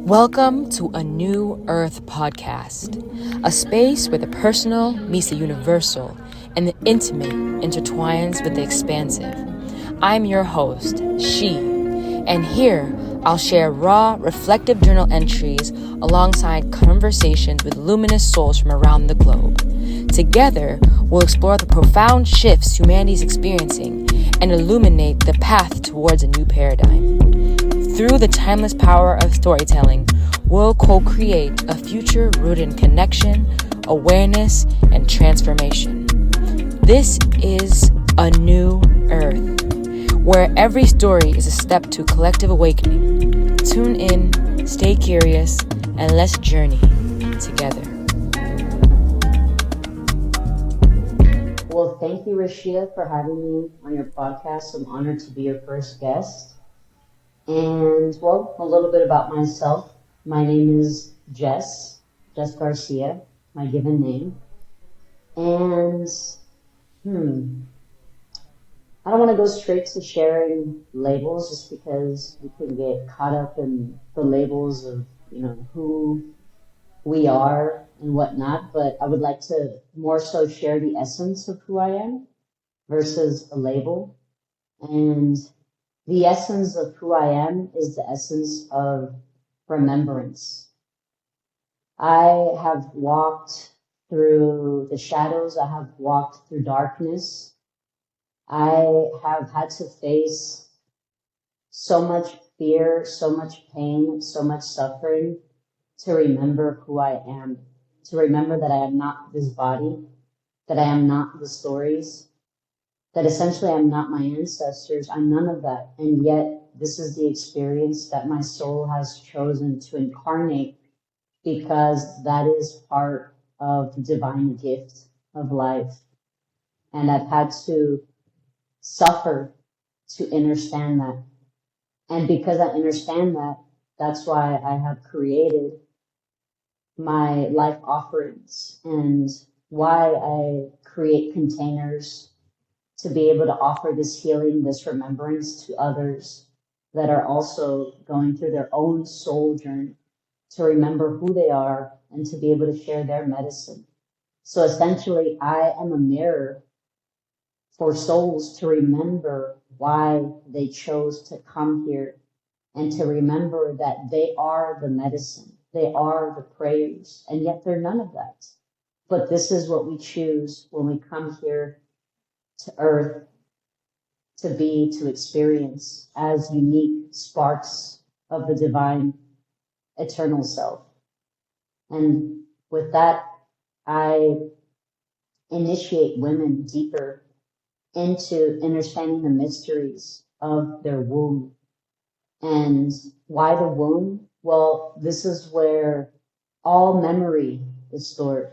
Welcome to a New Earth podcast, a space where the personal meets the universal and the intimate intertwines with the expansive. I'm your host, She, and here I'll share raw, reflective journal entries alongside conversations with luminous souls from around the globe. Together, we'll explore the profound shifts humanity is experiencing and illuminate the path towards a new paradigm. Through the timeless power of storytelling, we'll co-create a future rooted in connection, awareness, and transformation. This is a new earth, where every story is a step to collective awakening. Tune in, stay curious, and let's journey together. Well, thank you, Rashida, for having me on your podcast. I'm honored to be your first guest. And, well, a little bit about myself. My name is Jess Garcia, my given name. And, I don't want to go straight to sharing labels just because we can get caught up in the labels of, who we are and whatnot. But I would like to more so share the essence of who I am versus a label. And the essence of who I am is the essence of remembrance. I have walked through the shadows. I have walked through darkness. I have had to face so much fear, so much pain, so much suffering to remember who I am, to remember that I am not this body, that I am not the stories, that essentially I'm not my ancestors. I'm none of that. And yet this is the experience that my soul has chosen to incarnate because that is part of the divine gift of life. And I've had to suffer to understand that. And because I understand that, that's why I have created my life offerings and why I create containers to be able to offer this healing, this remembrance to others that are also going through their own soul journey, to remember who they are and to be able to share their medicine. So essentially, I am a mirror for souls to remember why they chose to come here and to remember that they are the medicine, they are the prayers, and yet they're none of that. But this is what we choose when we come here to earth to be, to experience as unique sparks of the divine eternal self. And with that, I initiate women deeper into understanding the mysteries of their womb. And why the womb? Well, this is where all memory is stored.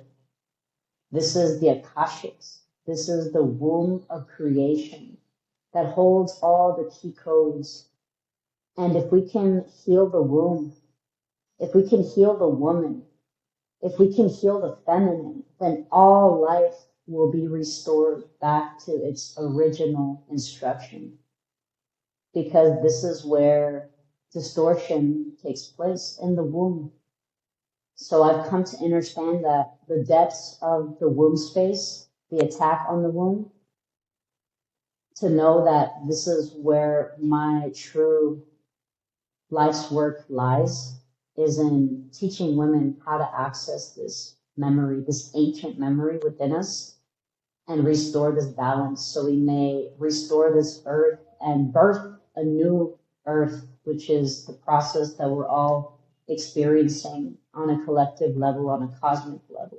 This is the Akashics. This is the womb of creation that holds all the key codes. And if we can heal the womb, if we can heal the woman, if we can heal the feminine, then all life will be restored back to its original instruction. Because this is where distortion takes place in the womb. So I've come to understand that the depths of the womb space, the attack on the womb, to know that this is where my true life's work lies, is in teaching women how to access this memory, this ancient memory within us, and restore this balance so we may restore this earth and birth a new earth, which is the process that we're all experiencing on a collective level, on a cosmic level.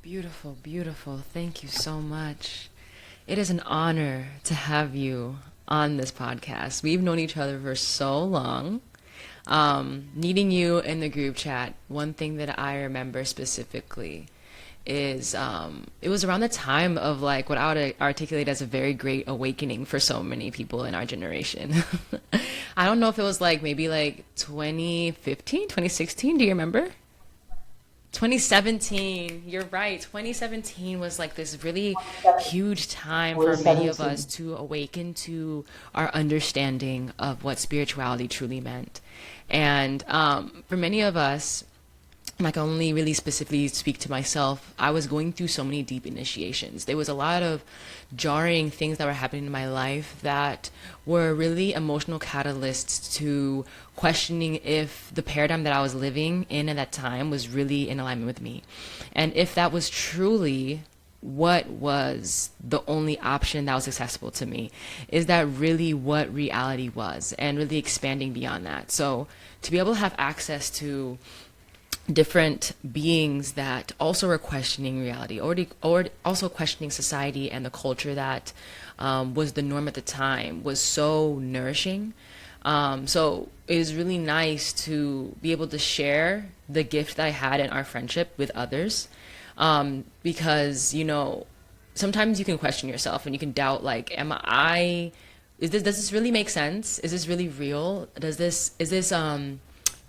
Beautiful, beautiful. Thank you so much. It is an honor to have you on this podcast. We've known each other for so long. Meeting you in the group chat, one thing that I remember specifically is it was around the time of like what I would articulate as a very great awakening for so many people in our generation. I don't know if it was like maybe like 2015, 2016. Do you remember? 2017, you're right. 2017 was like this really huge time for many of us to awaken to our understanding of what spirituality truly meant. And for many of us, and I can only really specifically speak to myself, I was going through so many deep initiations. There was a lot of jarring things that were happening in my life that were really emotional catalysts to questioning if the paradigm that I was living in at that time was really in alignment with me. And if that was truly what was the only option that was accessible to me. Is that really what reality was? And really expanding beyond that. So to be able to have access to different beings that also were questioning reality, or also questioning society and the culture that was the norm at the time, was so nourishing. So it was really nice to be able to share the gift that I had in our friendship with others, because sometimes you can question yourself and you can doubt, like, am I is this does this really make sense? Is this really real? Does this is this And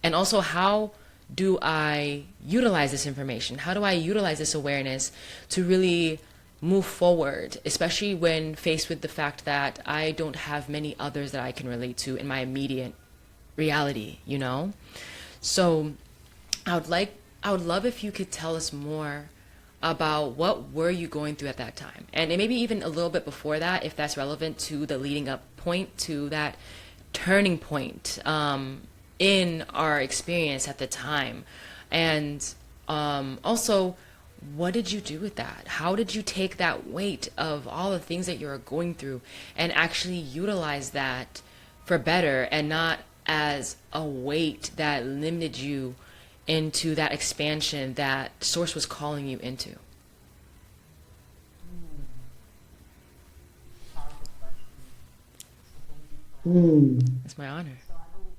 also, how do I utilize this information? How do I utilize this awareness to really move forward, especially when faced with the fact that I don't have many others that I can relate to in my immediate reality? So I would like I would love if you could tell us more about what were you going through at that time, and maybe even a little bit before that, if that's relevant to the leading up point to that turning point in our experience at the time. And also, what did you do with that? How did you take that weight of all the things that you're going through and actually utilize that for better, and not as a weight that limited you into that expansion that Source was calling you into? Hmm, It's my honor.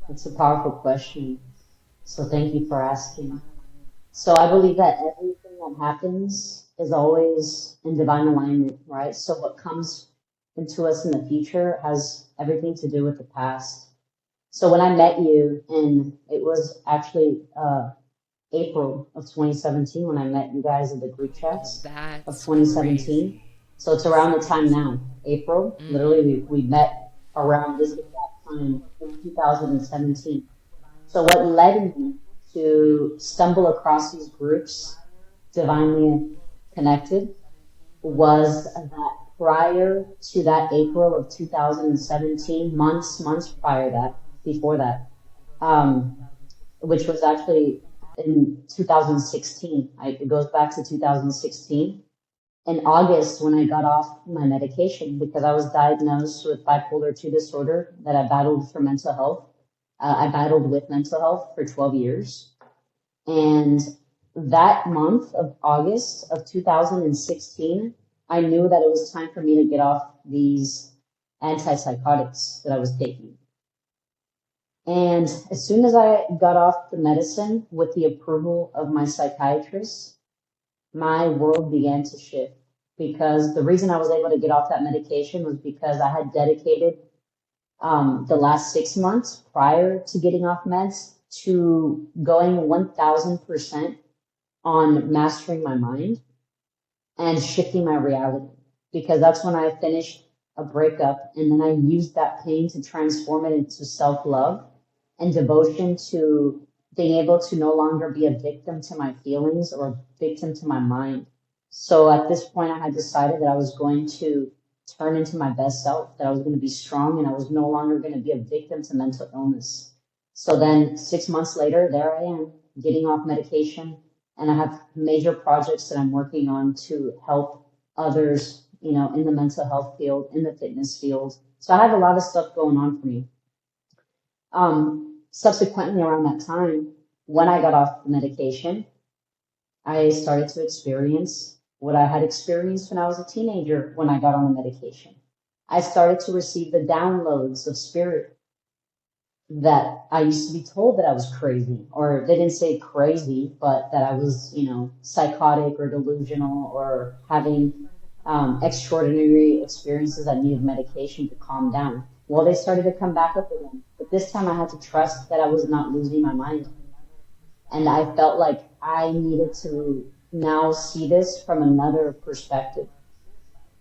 that's a powerful question. So thank you for asking. So I believe that everything that happens is always in divine alignment, right? So what comes into us in the future has everything to do with the past. So when I met you, and it was actually April of 2017 when I met you guys in the group Oh, chats of that's 2017. crazy. So it's around the time now, April. Literally, Mm-hmm. we met around this exact time in 2017. So what led me to stumble across these groups, divinely connected, was that prior to that April of 2017, months prior that, before that, um, which was actually in 2016. It goes back to 2016. In August, when I got off my medication, because I was diagnosed with bipolar 2 disorder that I battled for mental health. I battled with mental health for 12 years. And that month of August of 2016, I knew that it was time for me to get off these antipsychotics that I was taking. And as soon as I got off the medicine with the approval of my psychiatrist, my world began to shift. Because the reason I was able to get off that medication was because I had dedicated the last 6 months prior to getting off meds to going 1000% on mastering my mind and shifting my reality. Because that's when I finished a breakup, and then I used that pain to transform it into self love and devotion to being able to no longer be a victim to my feelings or a victim to my mind. So at this point, I had decided that I was going to turn into my best self, that I was going to be strong, and I was no longer going to be a victim to mental illness. So then 6 months later, there I am getting off medication, and I have major projects that I'm working on to help others, in the mental health field, in the fitness field. So I have a lot of stuff going on for me. Subsequently, around that time, when I got off the medication, I started to experience what I had experienced when I was a teenager when I got on the medication. I started to receive the downloads of spirit that I used to be told that I was crazy, or they didn't say crazy, but that I was, psychotic or delusional or having extraordinary experiences that needed medication to calm down. Well, they started to come back up again, but this time I had to trust that I was not losing my mind. And I felt like I needed to now see this from another perspective.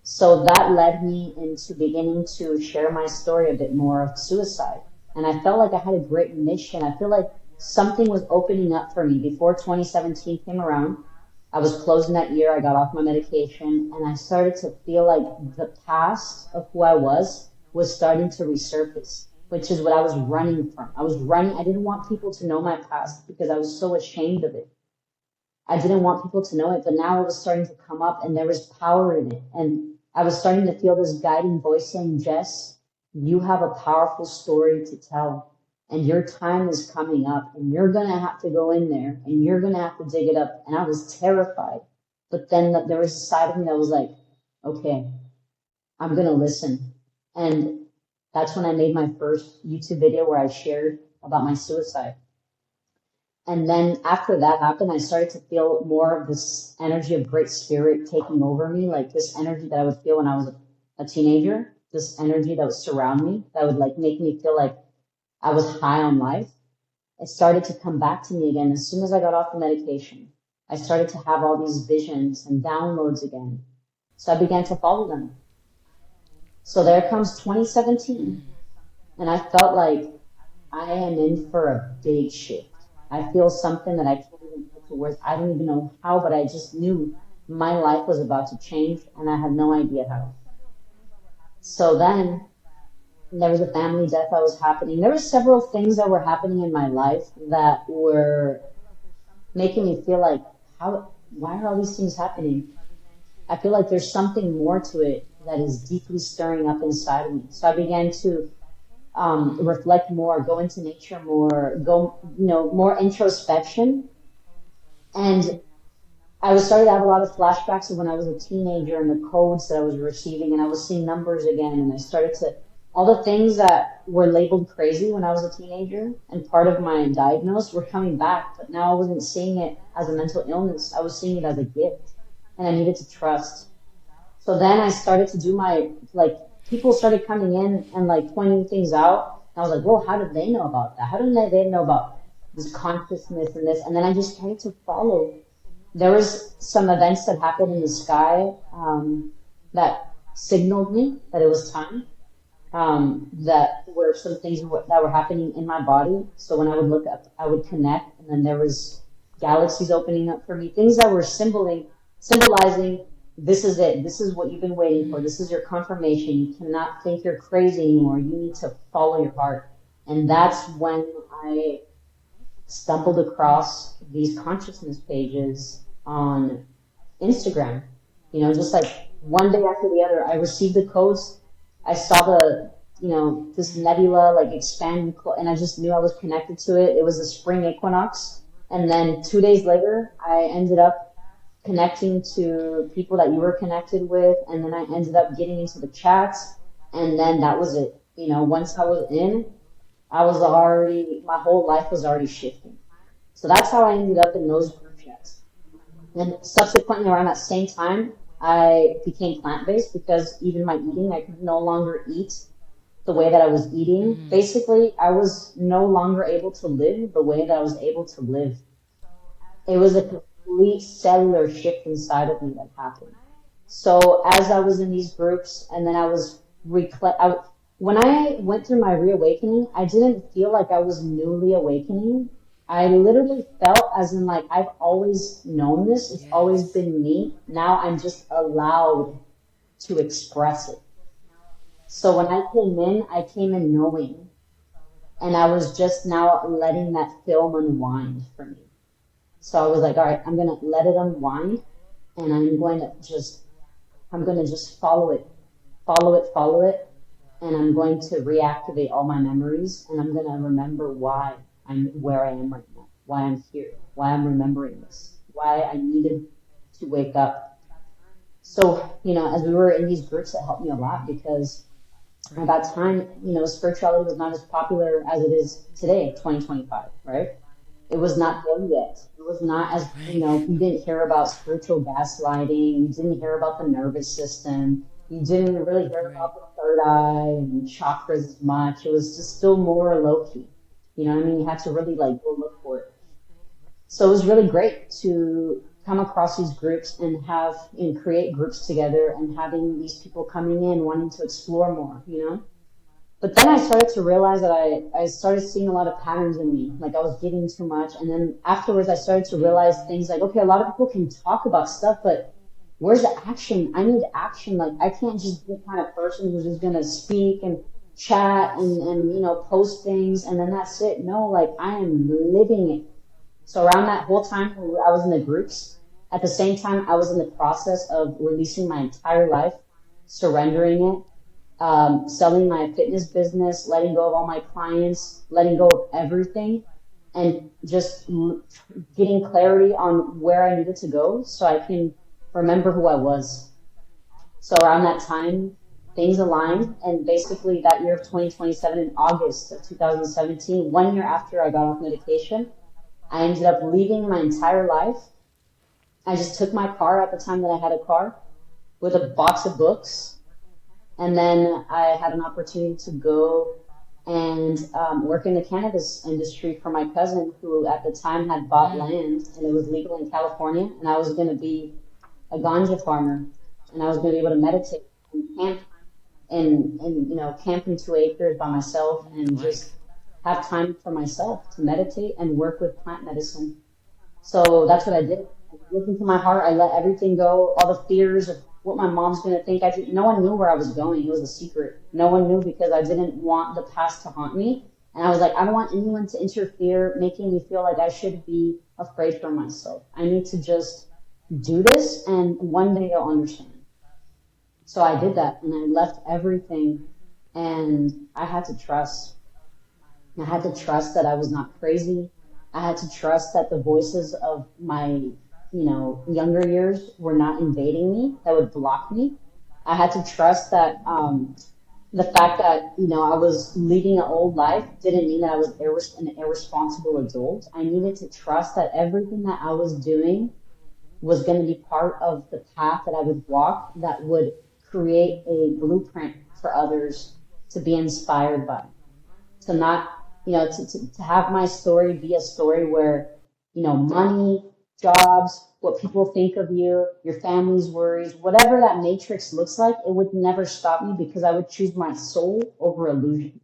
So that led me into beginning to share my story a bit more of suicide. And I felt like I had a great mission. I feel like something was opening up for me before 2017 came around. I was closing that year. I got off my medication and I started to feel like the past of who I was starting to resurface, which is what I was running from. I was running. I didn't want people to know my past because I was so ashamed of it. I didn't want people to know it, but now it was starting to come up and there was power in it. And I was starting to feel this guiding voice saying, Jess, you have a powerful story to tell and your time is coming up and you're going to have to go in there and you're going to have to dig it up. And I was terrified. But then there was a side of me that was like, okay, I'm going to listen. And that's when I made my first YouTube video where I shared about my suicide. And then after that happened, I started to feel more of this energy of great spirit taking over me, like this energy that I would feel when I was a teenager, this energy that would surround me, that would like make me feel like I was high on life. It started to come back to me again as soon as I got off the medication. I started to have all these visions and downloads again. So I began to follow them. So there comes 2017, and I felt like I am in for a big shift. I feel something that I can't even put to words. I don't even know how, but I just knew my life was about to change and I had no idea how. So then there was a family death that was happening. There were several things that were happening in my life that were making me feel like, why are all these things happening? I feel like there's something more to it that is deeply stirring up inside of me. So I began to reflect more, go into nature more, more introspection. And I was starting to have a lot of flashbacks of when I was a teenager and the codes that I was receiving, and I was seeing numbers again, and I started to, all the things that were labeled crazy when I was a teenager and part of my diagnosis were coming back, but now I wasn't seeing it as a mental illness. I was seeing it as a gift, and I needed to trust. So then I started to do people started coming in and like pointing things out. And I was like, whoa, how did they know about that? How did they know about this consciousness and this? And then I just started to follow. There was some events that happened in the sky that signaled me that it was time. That were some things that were happening in my body. So when I would look up, I would connect, and then there was galaxies opening up for me. Things that were symbolizing. This is it. This is what you've been waiting for. This is your confirmation. You cannot think you're crazy anymore. You need to follow your heart. And that's when I stumbled across these consciousness pages on Instagram. Just like one day after the other, I received the codes. I saw this nebula like expand, and I just knew I was connected to it. It was the spring equinox. And then 2 days later, I ended up connecting to people that you were connected with, and then I ended up getting into the chats, and then that was it. Once I was in, my whole life was already shifting. So that's how I ended up in those group chats. And subsequently, around that same time, I became plant-based because even my eating, I could no longer eat the way that I was eating. Mm-hmm. Basically, I was no longer able to live the way that I was able to live. It was a complete cellular shift inside of me that happened. So as I was in these groups, and then I was when I went through my reawakening, I didn't feel like I was newly awakening. I literally felt as in like I've always known this. It's always been me. Now I'm just allowed to express it. So when I came in knowing, and I was just now letting that film unwind for me. So I was like, all right, I'm going to let it unwind, and I'm going to just follow it, and I'm going to reactivate all my memories, and I'm going to remember why I'm where I am right now, why I'm here, why I'm remembering this, why I needed to wake up. So, as we were in these groups, it helped me a lot because at that time, spirituality was not as popular as it is today, 2025, right? It was not there yet. It was not as, you didn't hear about spiritual gaslighting. You didn't hear about the nervous system. You didn't really hear about the third eye and chakras as much. It was just still more low key. You know what I mean? You had to really go look for it. So it was really great to come across these groups and create groups together and having these people coming in wanting to explore more, But then I started to realize that I started seeing a lot of patterns in me. Like I was giving too much. And then afterwards I started to realize things like, okay, a lot of people can talk about stuff, but where's the action? I need action. Like I can't just be the kind of person who's just gonna speak and chat and post things and then that's it. No, like I am living it. So around that whole time I was in the groups, at the same time I was in the process of releasing my entire life, surrendering it, selling my fitness business, letting go of all my clients, letting go of everything, and just getting clarity on where I needed to go so I can remember who I was. So around that time, things aligned, and basically that year of 2027, in August of 2017, 1 year after I got off medication, I ended up leaving my entire life. I just took my car at the time that I had a car with a box of books, and then I had an opportunity to go and work in the cannabis industry for my cousin, who at the time had bought land and it was legal in California. And I was going to be a ganja farmer, and I was going to be able to meditate and camp and camp in 2 acres by myself and Like, just have time for myself to meditate and work with plant medicine. So that's what I did. I listened to my heart. I let everything go. All the fears of what my mom's going to think. No one knew where I was going. It was a secret. No one knew because I didn't want the past to haunt me. And I was like, I don't want anyone to interfere, making me feel like I should be afraid for myself. I need to just do this, and one day I'll understand. So I did that, and I left everything, and I had to trust. I had to trust that I was not crazy. I had to trust that the voices of my younger years were not invading me, that would block me. I had to trust that the fact that I was leading an old life didn't mean that I was an irresponsible adult. I needed to trust that everything that I was doing was going to be part of the path that I would walk that would create a blueprint for others to be inspired by, to not, to have my story be a story where, money, jobs, what people think of you, your family's worries, whatever that matrix looks like, it would never stop me because I would choose my soul over illusion.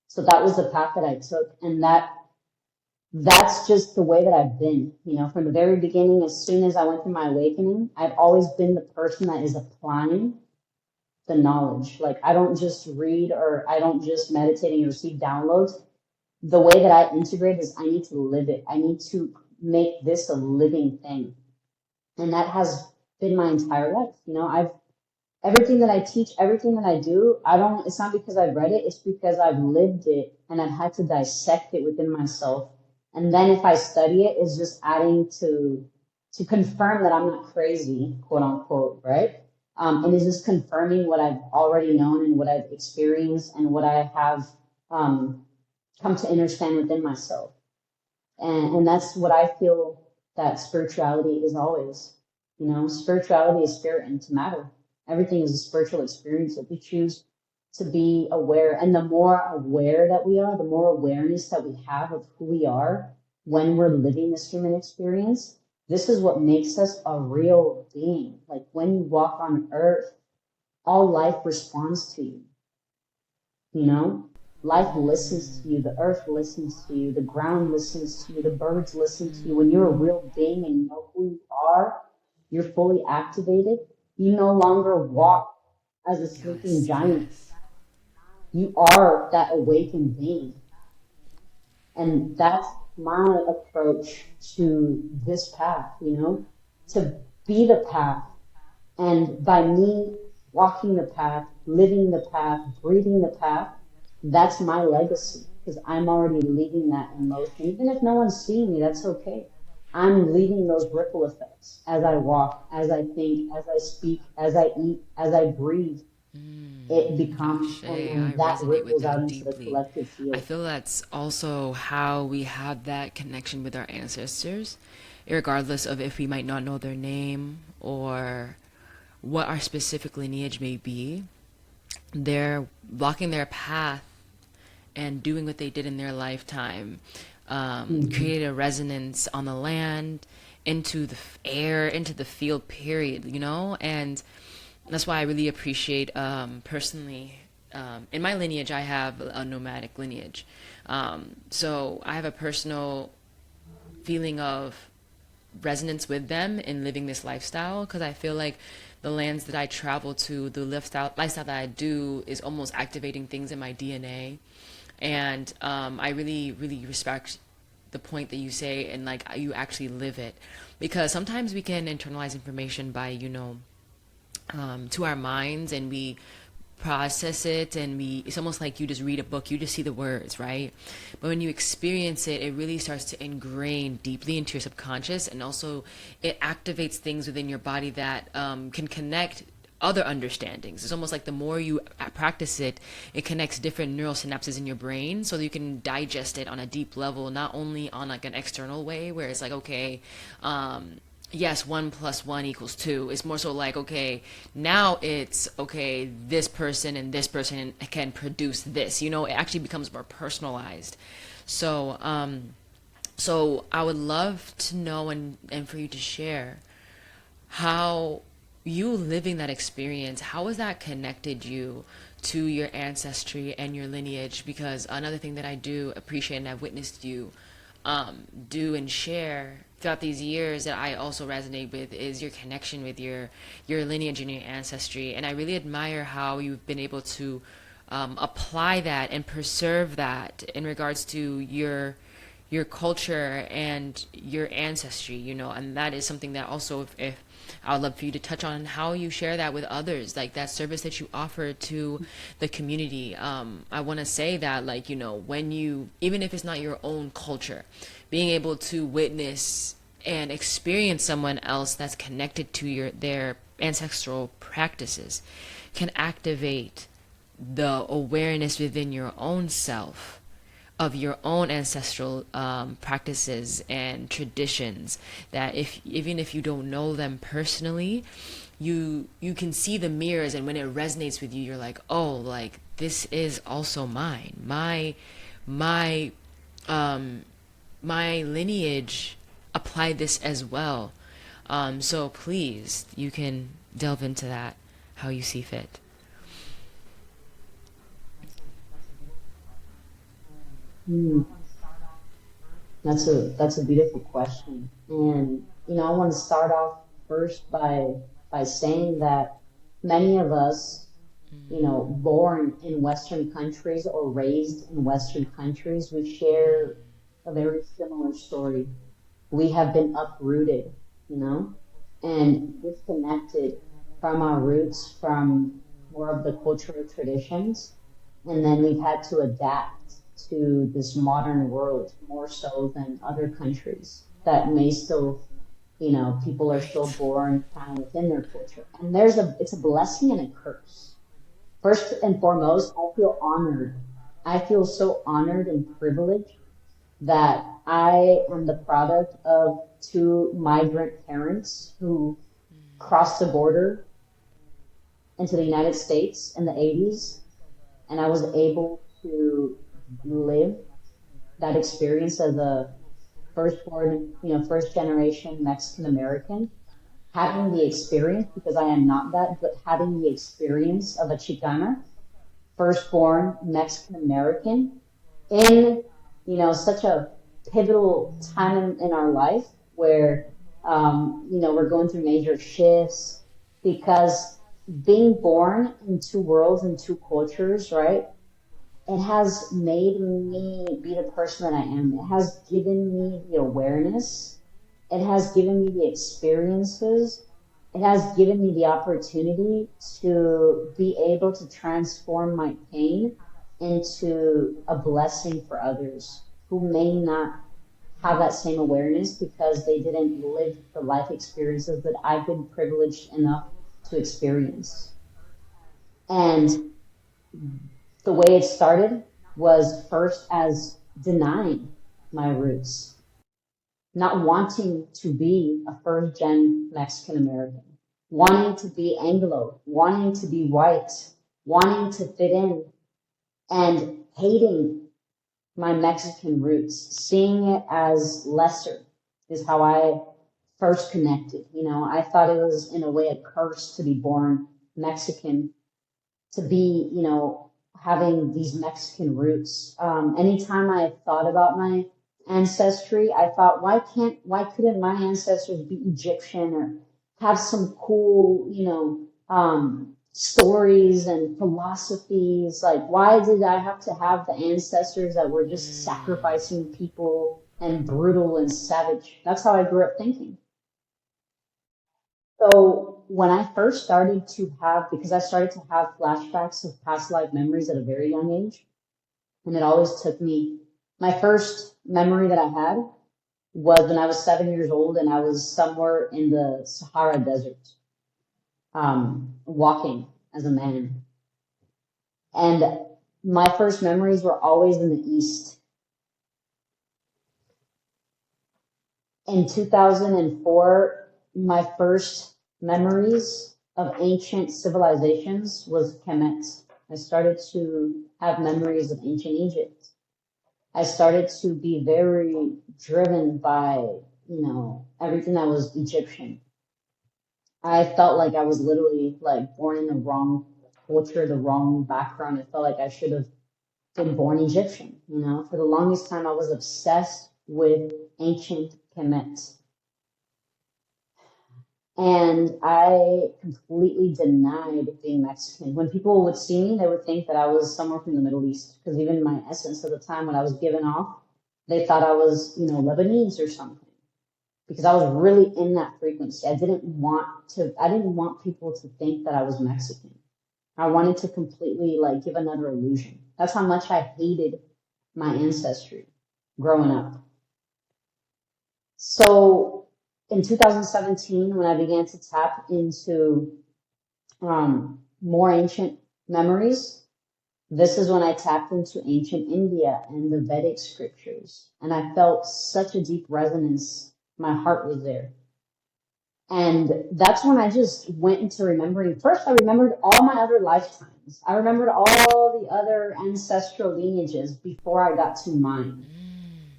So that was the path that I took. And that's just the way that I've been, from the very beginning. As soon as I went through my awakening, I've always been the person that is applying the knowledge. Like I don't just read or I don't just meditate and receive downloads. The way that I integrate is I need to live it. I need to make this a living thing. And that has been my entire life. I've everything that I teach, everything that I do, it's not because I've read it, it's because I've lived it and I've had to dissect it within myself. And then if I study it, it's just adding to confirm that I'm not crazy, quote unquote, right? And it's just confirming what I've already known and what I've experienced and what I have um, come to understand within myself. And that's what I feel that spirituality is always. Spirituality is spirit into matter. Everything is a spiritual experience if we choose to be aware. And the more aware that we are, the more awareness that we have of who we are when we're living this human experience, this is what makes us a real being. Like when you walk on earth, all life responds to you. You know, life listens to you, the earth listens to you, the ground listens to you, the birds listen to you. When you're a real being and you know who you are, you're fully activated. You no longer walk as a sleeping yes, giant. yes. You are that awakened being. And that's my approach to this path, to be the path. And by me walking the path, living the path, breathing the path, that's my legacy because I'm already leaving that in motion. Even if no one's seeing me, that's okay. I'm leaving those ripple effects as I walk, as I think, as I speak, as I eat, as I breathe. It becomes, Gosh, and, I and that resonate with ripples out that into the deeply. collective I field. feel that's also how we have that connection with our ancestors, regardless of if we might not know their name or what our specific lineage may be. They're blocking their path and doing what they did in their lifetime, Hmm. created a resonance on the land, into the air, into the field, period, And that's why I really appreciate, personally, in my lineage, I have a nomadic lineage. So I have a personal feeling of resonance with them in living this lifestyle, because I feel like the lands that I travel to, the lifestyle that I do is almost activating things in my DNA. And I really, really respect the point that you say, and like you actually live it, because sometimes we can internalize information by, to our minds, and we process it, and it's almost like you just read a book, you just see the words, right? But when you experience it, it really starts to ingrain deeply into your subconscious, and also it activates things within your body that can connect other understandings. It's almost like the more you practice it, it connects different neural synapses in your brain, so that you can digest it on a deep level, not only on like an external way where it's like, okay, yes, 1 + 1 = 2. It's more so like, okay, now it's okay, this person and this person can produce this. It actually becomes more personalized. So I would love to know, and for you to share how you living that experience, how has that connected you to your ancestry and your lineage? Because another thing that I do appreciate, and I've witnessed you do and share throughout these years, that I also resonate with, is your connection with your lineage and your ancestry. And I really admire how you've been able to apply that and preserve that in regards to your culture and your ancestry, and that is something that also, if I would love for you to touch on how you share that with others, like that service that you offer to the community. I want to say that, like, when you, even if it's not your own culture, being able to witness and experience someone else that's connected to their ancestral practices can activate the awareness within your own self of your own ancestral practices and traditions, that even if you don't know them personally, you can see the mirrors, and when it resonates with you, you're like, oh, like this is also mine. My my lineage applied this as well. So please, you can delve into that how you see fit. Hmm. That's a beautiful question. And I want to start off first by saying that many of us, born in Western countries or raised in Western countries, we share a very similar story. We have been uprooted, you know, and disconnected from our roots, from more of the cultural traditions. And then we've had to adapt to this modern world more so than other countries that may still, people are still Right. born kind of within their culture. And it's a blessing and a curse. First and foremost, I feel honored. I feel so honored and privileged that I am the product of two migrant parents who crossed the border into the United States in the 80s, and I was able to live that experience as a firstborn, first generation Mexican American, having the experience, because I am not that, but having the experience of a Chicana, firstborn Mexican American, in such a pivotal time in our life where we're going through major shifts, because being born in two worlds and two cultures, right, it has made me be the person that I am. It has given me the awareness. It has given me the experiences. It has given me the opportunity to be able to transform my pain into a blessing for others who may not have that same awareness because they didn't live the life experiences that I've been privileged enough to experience. And the way it started was first as denying my roots, not wanting to be a first gen Mexican American, wanting to be Anglo, wanting to be white, wanting to fit in, and hating my Mexican roots, seeing it as lesser is how I first connected. I thought it was in a way a curse to be born Mexican, to be, having these Mexican roots. Anytime I thought about my ancestry, I thought, why couldn't my ancestors be Egyptian or have some cool, stories and philosophies? Like, why did I have to have the ancestors that were just sacrificing people and brutal and savage? That's how I grew up thinking. So when I first started to have, because I started to have flashbacks of past life memories at a very young age, and it always took me, my first memory that I had was when I was 7 years old and I was somewhere in the Sahara Desert, walking as a man. And my first memories were always in the East. In 2004, my first memories of ancient civilizations was Kemet. I started to have memories of ancient Egypt. I started to be very driven by, everything that was Egyptian. I felt like I was literally like born in the wrong culture, the wrong background. It felt like I should have been born Egyptian, For the longest time, I was obsessed with ancient Kemet. And I completely denied being Mexican. When people would see me, they would think that I was somewhere from the Middle East. Because even my essence at the time when I was given off, they thought I was, Lebanese or something. Because I was really in that frequency. I didn't want people to think that I was Mexican. I wanted to completely like give another illusion. That's how much I hated my ancestry growing up. So in 2017, when I began to tap into more ancient memories, this is when I tapped into ancient India and the Vedic scriptures. And I felt such a deep resonance. My heart was there. And that's when I just went into remembering. First, I remembered all my other lifetimes. I remembered all the other ancestral lineages before I got to mine.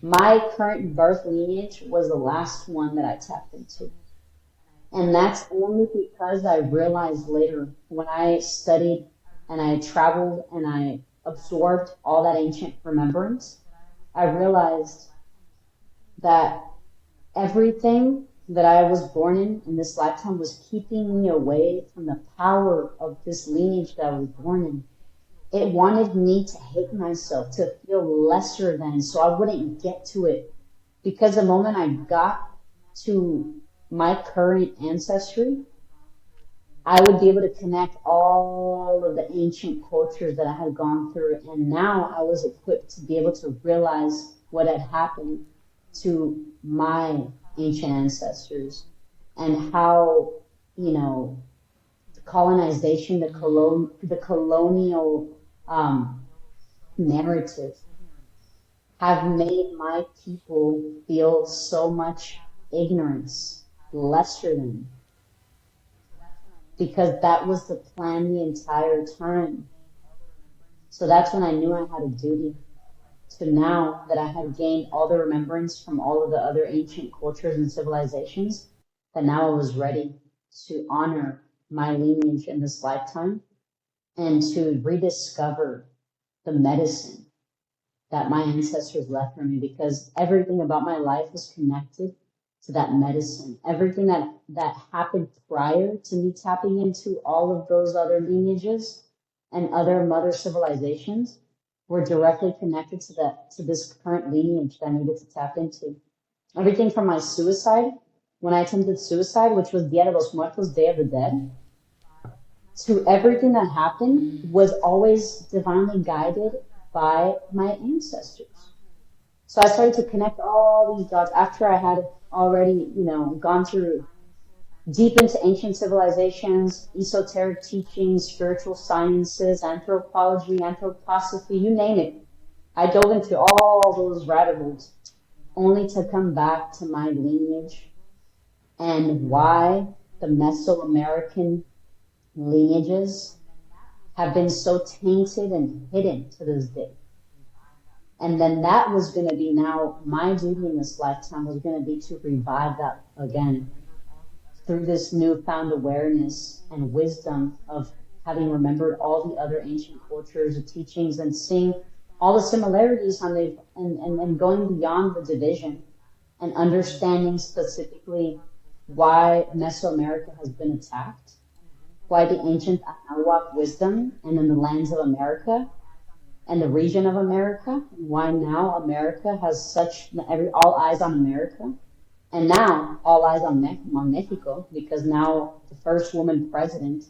My current birth lineage was the last one that I tapped into. And that's only because I realized later when I studied and I traveled and I absorbed all that ancient remembrance, I realized that everything that I was born in this lifetime was keeping me away from the power of this lineage that I was born in. It wanted me to hate myself, to feel lesser than, so I wouldn't get to it. Because the moment I got to my current ancestry, I would be able to connect all of the ancient cultures that I had gone through. And now I was equipped to be able to realize what had happened to my ancient ancestors and how, the colonization, the colonial narrative have made my people feel so much ignorance, lesser than, because that was the plan the entire time. So that's when I knew I had a duty to, now that I had gained all the remembrance from all of the other ancient cultures and civilizations, that now I was ready to honor my lineage in this lifetime and to rediscover the medicine that my ancestors left for me, because everything about my life was connected to that medicine. Everything that happened prior to me tapping into all of those other lineages and other mother civilizations were directly connected to this current lineage that I needed to tap into. Everything from my suicide, when I attempted suicide, which was Dia de los Muertos, Day of the Dead, to everything that happened was always divinely guided by my ancestors. So I started to connect all these dots after I had already, gone through deep into ancient civilizations, esoteric teachings, spiritual sciences, anthropology, anthroposophy, you name it. I dove into all those rabbit holes only to come back to my lineage and why the Mesoamerican lineages have been so tainted and hidden to this day. And then that was going to be now my duty in this lifetime was going to be to revive that again through this newfound awareness and wisdom of having remembered all the other ancient cultures and teachings and seeing all the similarities on and going beyond the division and understanding specifically why Mesoamerica has been attacked, why the ancient Anahuac wisdom and in the lands of America and the region of America, why now America has all eyes on America, and now all eyes on Mexico, because now the first woman president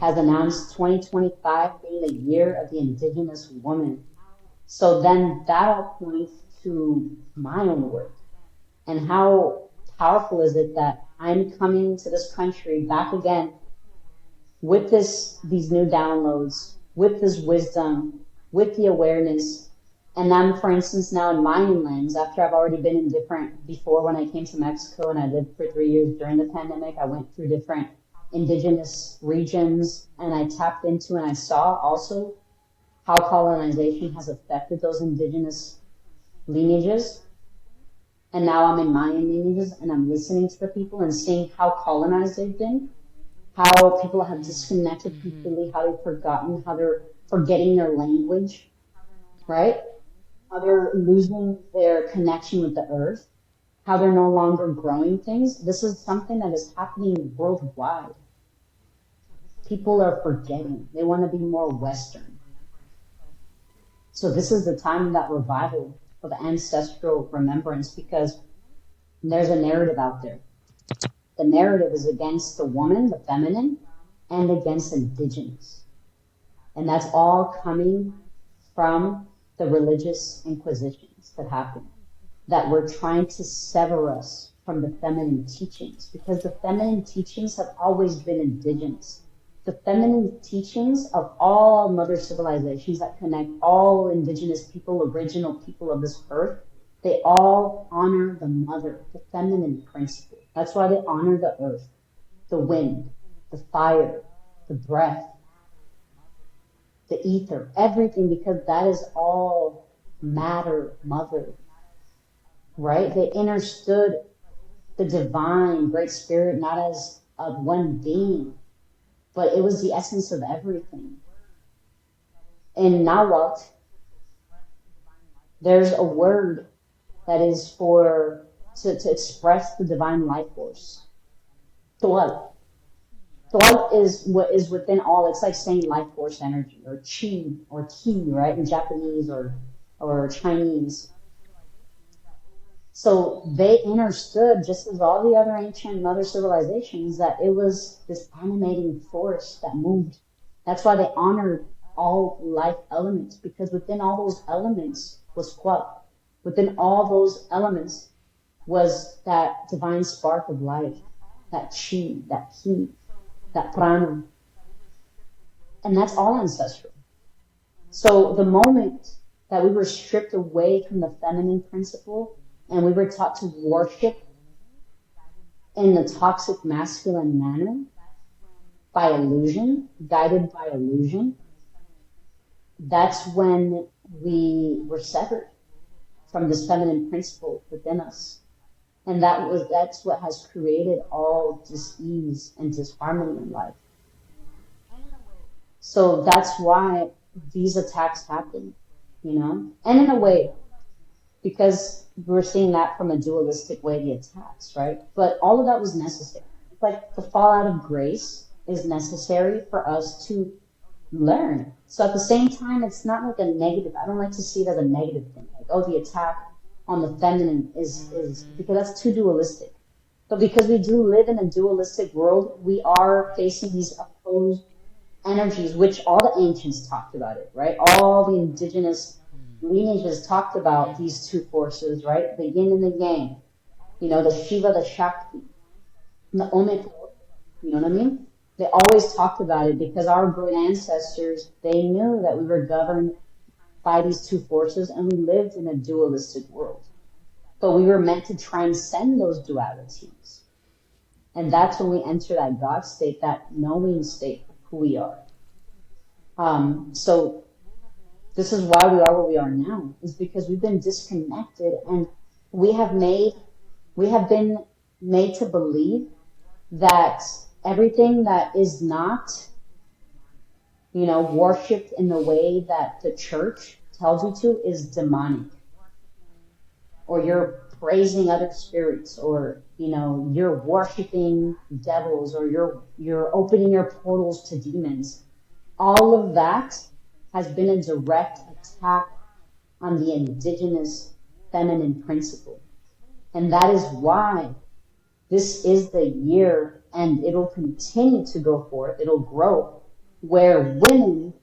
has announced 2025 being the year of the indigenous woman. So then that all points to my own work. And how powerful is it that I'm coming to this country back again with these new downloads, with this wisdom, with the awareness. And I'm, for instance, now in Mayan lands, after I've already been in before when I came to Mexico and I lived for 3 years during the pandemic, I went through different indigenous regions and I tapped into and I saw also how colonization has affected those indigenous lineages. And now I'm in Mayan lineages and I'm listening to the people and seeing how colonized they've been, how people have disconnected completely, how they've forgotten, how they're forgetting their language, right? How they're losing their connection with the earth, how they're no longer growing things. This is something that is happening worldwide. People are forgetting. They want to be more Western. So this is the time of that revival of ancestral remembrance, because there's a narrative out there. The narrative is against the woman, the feminine, and against indigenous. And that's all coming from the religious inquisitions that happened, that were trying to sever us from the feminine teachings, because the feminine teachings have always been indigenous. The feminine teachings of all mother civilizations that connect all indigenous people, original people of this earth, they all honor the mother, the feminine principle. That's why they honor the earth, the wind, the fire, the breath, the ether, everything, because that is all matter, mother, right? They understood the divine, great spirit, not as of one being, but it was the essence of everything. In Nahuatl, there's a word that is to express the divine life force. Tual. Tual is what is within all. It's like saying life force energy or chi or ki, right, in Japanese or Chinese. So they understood, just as all the other ancient mother civilizations, that it was this animating force that moved. That's why they honored all life elements, because within all those elements was Kwa. Within all those elements was that divine spark of life, that chi, that ki, that prana. And that's all ancestral. So the moment that we were stripped away from the feminine principle and we were taught to worship in the toxic masculine manner by illusion, guided by illusion, that's when we were severed from this feminine principle within us. And that's what has created all dis-ease and disharmony in life. So that's why these attacks happen, And in a way, because we're seeing that from a dualistic way, the attacks, right? But all of that was necessary. Like the fallout of grace is necessary for us to learn. So at the same time, it's not like a negative. I don't like to see it as a negative thing. Like, oh, the attack on the feminine is because that's too dualistic. But because we do live in a dualistic world, we are facing these opposed energies, which all the ancients talked about it, right? All the indigenous lineages talked about these two forces, right? The yin and the yang, the Shiva, the Shakti, and the Omega, you know what I mean? They always talked about it because our great ancestors, they knew that we were governed by these two forces and we lived in a dualistic world. But we were meant to transcend those dualities. And that's when we enter that God state, that knowing state of who we are. So this is why we are where we are now, is because we've been disconnected and we have been made to believe that everything that is not worshipped in the way that the church tells you to is demonic. Or you're praising other spirits, or you're worshiping devils, or you're opening your portals to demons. All of that has been a direct attack on the indigenous feminine principle. And that is why this is the year, and it'll continue to go forth, it'll grow, where women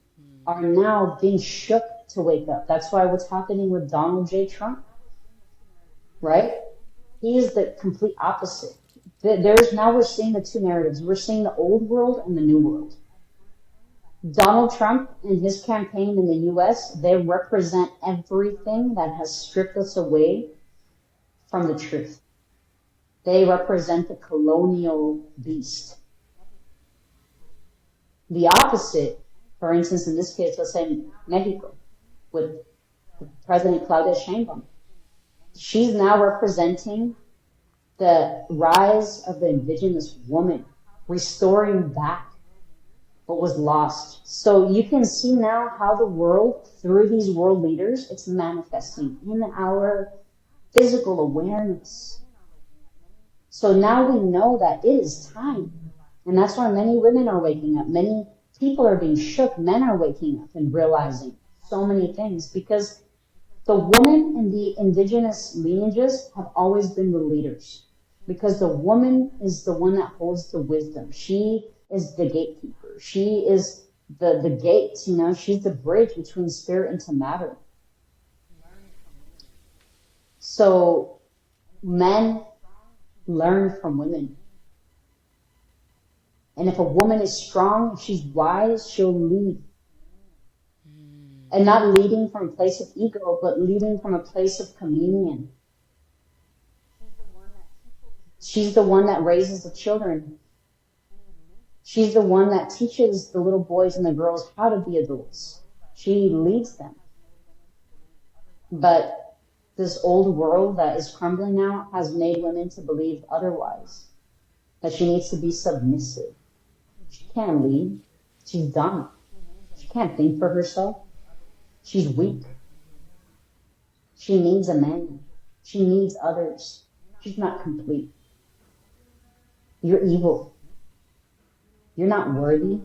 are now being shook to wake up. That's why what's happening with Donald J. Trump, right? He is the complete opposite. Now we're seeing the two narratives. We're seeing the old world and the new world. Donald Trump and his campaign in the US, they represent everything that has stripped us away from the truth. They represent the colonial beast. The opposite, for instance, in this case, let's say Mexico, with President Claudia Sheinbaum. She's now representing the rise of the indigenous woman, restoring back what was lost. So you can see now how the world, through these world leaders, it's manifesting in our physical awareness. So now we know that it is time. And that's why many women are waking up. Many people are being shook. Men are waking up and realizing so many things, because the woman in the indigenous lineages have always been the leaders, because the woman is the one that holds the wisdom. She is the gatekeeper. She is the gate, she's the bridge between spirit into matter. So men learn from women. And if a woman is strong, if she's wise, she'll lead. And not leading from a place of ego, but leading from a place of communion. She's the one that raises the children. She's the one that teaches the little boys and the girls how to be adults. She leads them. But this old world that is crumbling now has made women to believe otherwise. That she needs to be submissive. She can't lead. She's dumb. She can't think for herself. She's weak. She needs a man. She needs others. She's not complete. You're evil. You're not worthy.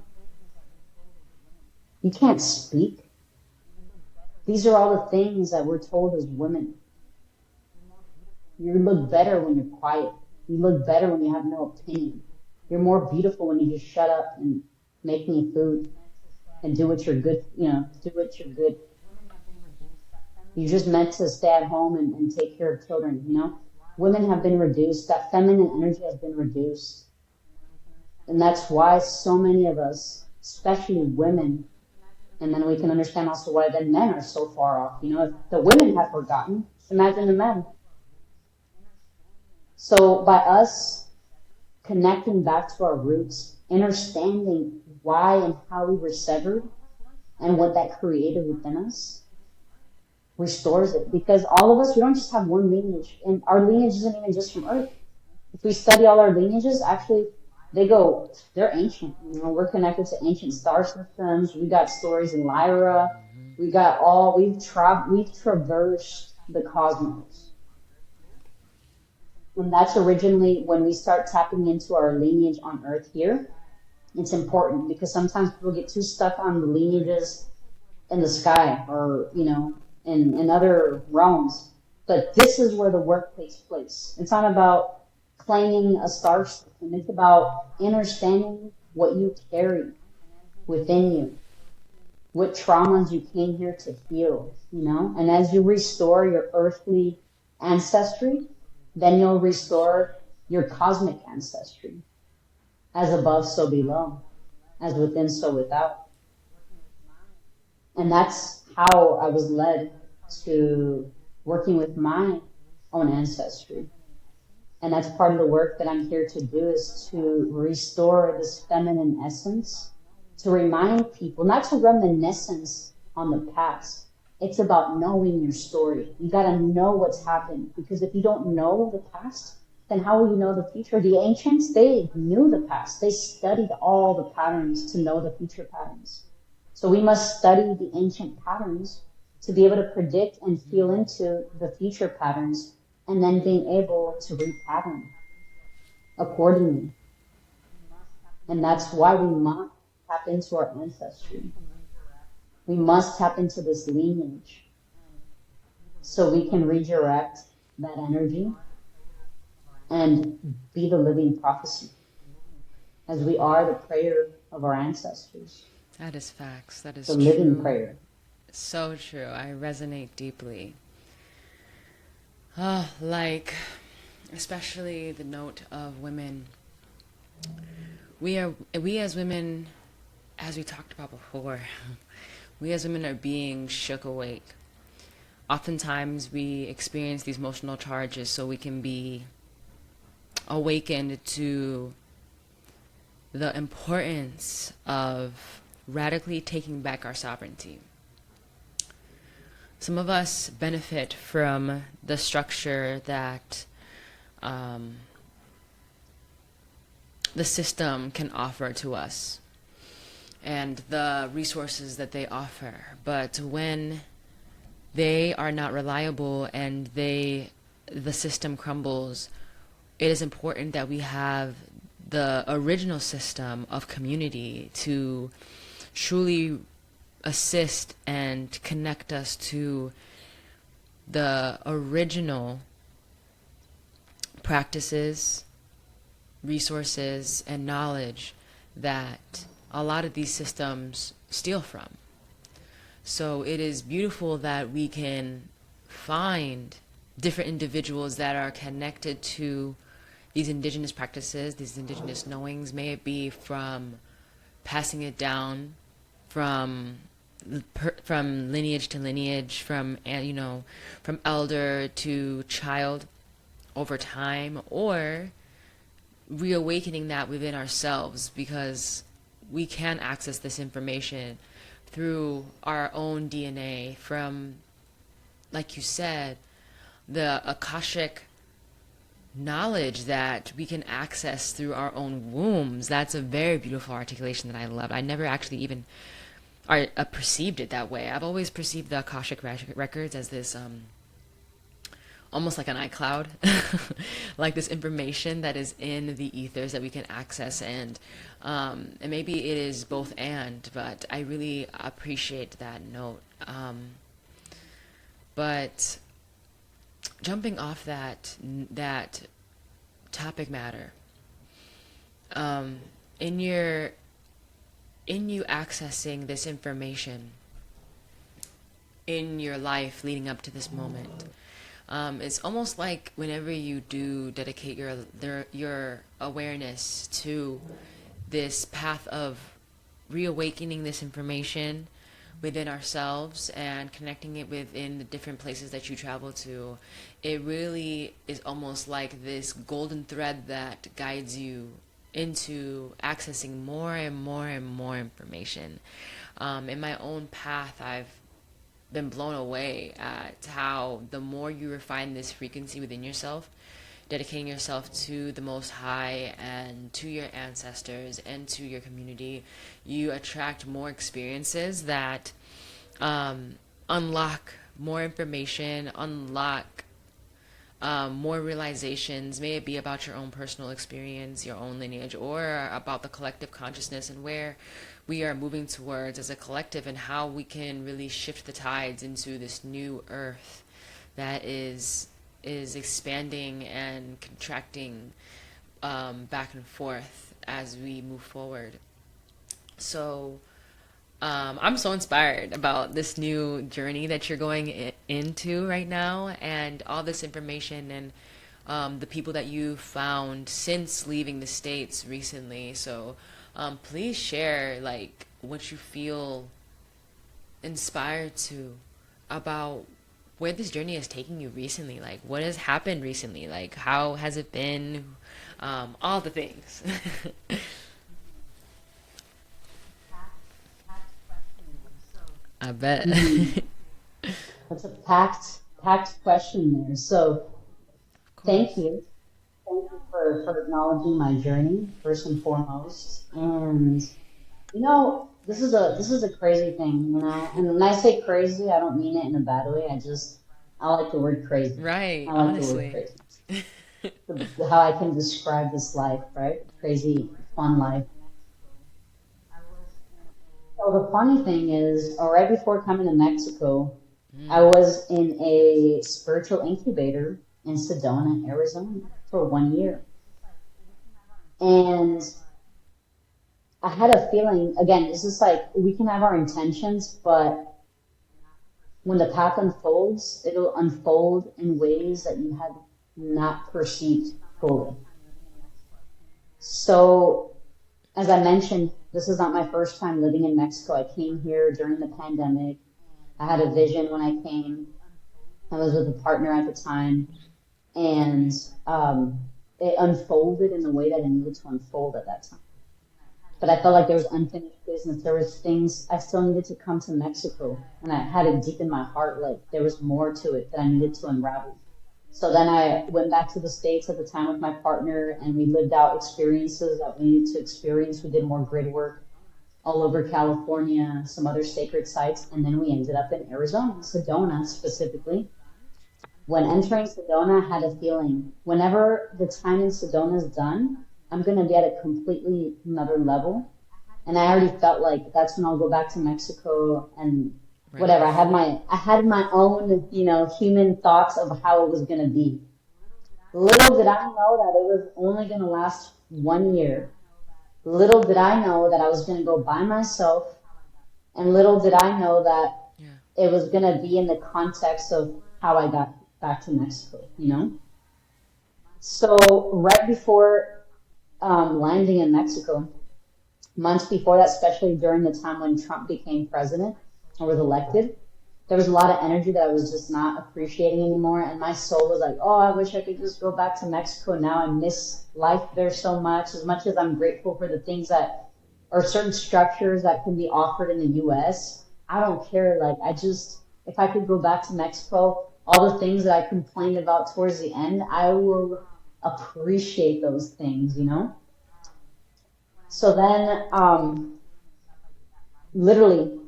You can't speak. These are all the things that we're told as women. You look better when you're quiet. You look better when you have no opinion. You're more beautiful when you just shut up and make me food and do what you're good, do what you're good. You're just meant to stay at home and take care of children, Women have been reduced. That feminine energy has been reduced. And that's why so many of us, especially women, and then we can understand also why the men are so far off. If the women have forgotten, imagine the men. So by us connecting back to our roots, understanding why and how we were severed and what that created within us, restores it. Because all of us, we don't just have one lineage. And our lineage isn't even just from Earth. If we study all our lineages, actually, they're ancient. We're connected to ancient star systems. We got stories in Lyra. We've traversed the cosmos. And that's originally when we start tapping into our lineage on Earth here. It's important because sometimes people get too stuck on the lineages in the sky or, in other realms. But this is where the work takes place. It's not about claiming a star system. It's about understanding what you carry within you, what traumas you came here to heal, And as you restore your earthly ancestry, then you'll restore your cosmic ancestry. As above, so below. As within, so without. And that's how I was led to working with my own ancestry. And that's part of the work that I'm here to do, is to restore this feminine essence, to remind people, not to reminiscence on the past. It's about knowing your story. You got to know what's happened, because if you don't know the past, then how will you know the future? The ancients, they knew the past. They studied all the patterns to know the future patterns. So we must study the ancient patterns to be able to predict and feel into the future patterns, and then being able to repattern accordingly. And that's why we must tap into our ancestry. We must tap into this lineage so we can redirect that energy and be the living prophecy, as we are the prayer of our ancestors, That is facts. That the is living true. prayer. So true. I resonate deeply. Like, especially the note of women. We as women, as we talked about before, we as women are being shook awake. Oftentimes we experience these emotional charges so we can be awakened to the importance of radically taking back our sovereignty. Some of us benefit from the structure that the system can offer to us and the resources that they offer. But when they are not reliable and the system crumbles, it is important that we have the original system of community to truly assist and connect us to the original practices, resources, and knowledge that a lot of these systems steal from. So it is beautiful that we can find different individuals that are connected to these indigenous practices, these indigenous knowings, may it be from passing it down from lineage to lineage, from from elder to child over time, or reawakening that within ourselves, because we can access this information through our own DNA, from, like you said, the Akashic knowledge that we can access through our own wombs. That's a very beautiful articulation that I love. I never actually even perceived it that way. I've always perceived the Akashic records as this almost like an iCloud, like this information that is in the ethers that we can access, and maybe it is both and, but I really appreciate that note. But jumping off that topic matter, in you accessing this information in your life leading up to this moment, it's almost like whenever you do dedicate your awareness to this path of reawakening this information within ourselves and connecting it within the different places that you travel to, it really is almost like this golden thread that guides you into accessing more and more and more information. In my own path, I've been blown away at how the more you refine this frequency within yourself, dedicating yourself to the Most High and to your ancestors and to your community, you attract more experiences that unlock more information, unlock more realizations, may it be about your own personal experience, your own lineage, or about the collective consciousness and where we are moving towards as a collective, and how we can really shift the tides into this new earth that is expanding and contracting back and forth as we move forward. So I'm so inspired about this new journey that you're going into right now, and all this information, and the people that you found since leaving the States recently. So please share like what you feel inspired to about where this journey is taking you recently. Like, what has happened recently? Like, how has it been? All the things. I bet. Mhm. That's a packed question there. So Of thank course. you. Thank you for acknowledging my journey, first and foremost. And, this is a crazy thing, you know. And when I say crazy, I don't mean it in a bad way. I like the word crazy. Right, I like the word honestly. crazy. How I can describe this life, right? Crazy, fun life. So the funny thing is, right before coming to Mexico, I Mm, was in yes. a spiritual incubator in Sedona, Arizona, for 1 year, and I had a feeling. Again, it's just like we can have our intentions, but when the path unfolds, it'll unfold in ways that you had not perceived fully. So, as I mentioned, this is not my first time living in Mexico. I came here during the pandemic. I had a vision when I came. I was with a partner at the time, and um, it unfolded in the way that it needed to unfold at that time. But I felt like there was unfinished business. There was things I still needed to come to Mexico, and I had it deep in my heart, like there was more to it that I needed to unravel. So then I went back to the States at the time with my partner, and we lived out experiences that we needed to experience. We did more grid work all over California, some other sacred sites, and then we ended up in Arizona, Sedona specifically. When entering Sedona, I had a feeling whenever the time in Sedona is done, I'm going to be at a completely another level. And I already felt like that's when I'll go back to Mexico and Right. whatever. I had my own, human thoughts of how it was going to be. Little did I know that it was only going to last 1 year. Little did I know that I was going to go by myself. And little did I know that Yeah. it was going to be in the context of how I got back to Mexico. So right before landing in Mexico, months before that, especially during the time when Trump became president or was elected, there was a lot of energy that I was just not appreciating anymore. And my soul was like, oh, I wish I could just go back to Mexico now. I miss life there so much. As much as I'm grateful for the things that or certain structures that can be offered in the US, I don't care. Like, if I could go back to Mexico, all the things that I complained about towards the end, I will appreciate those things. So then, literally,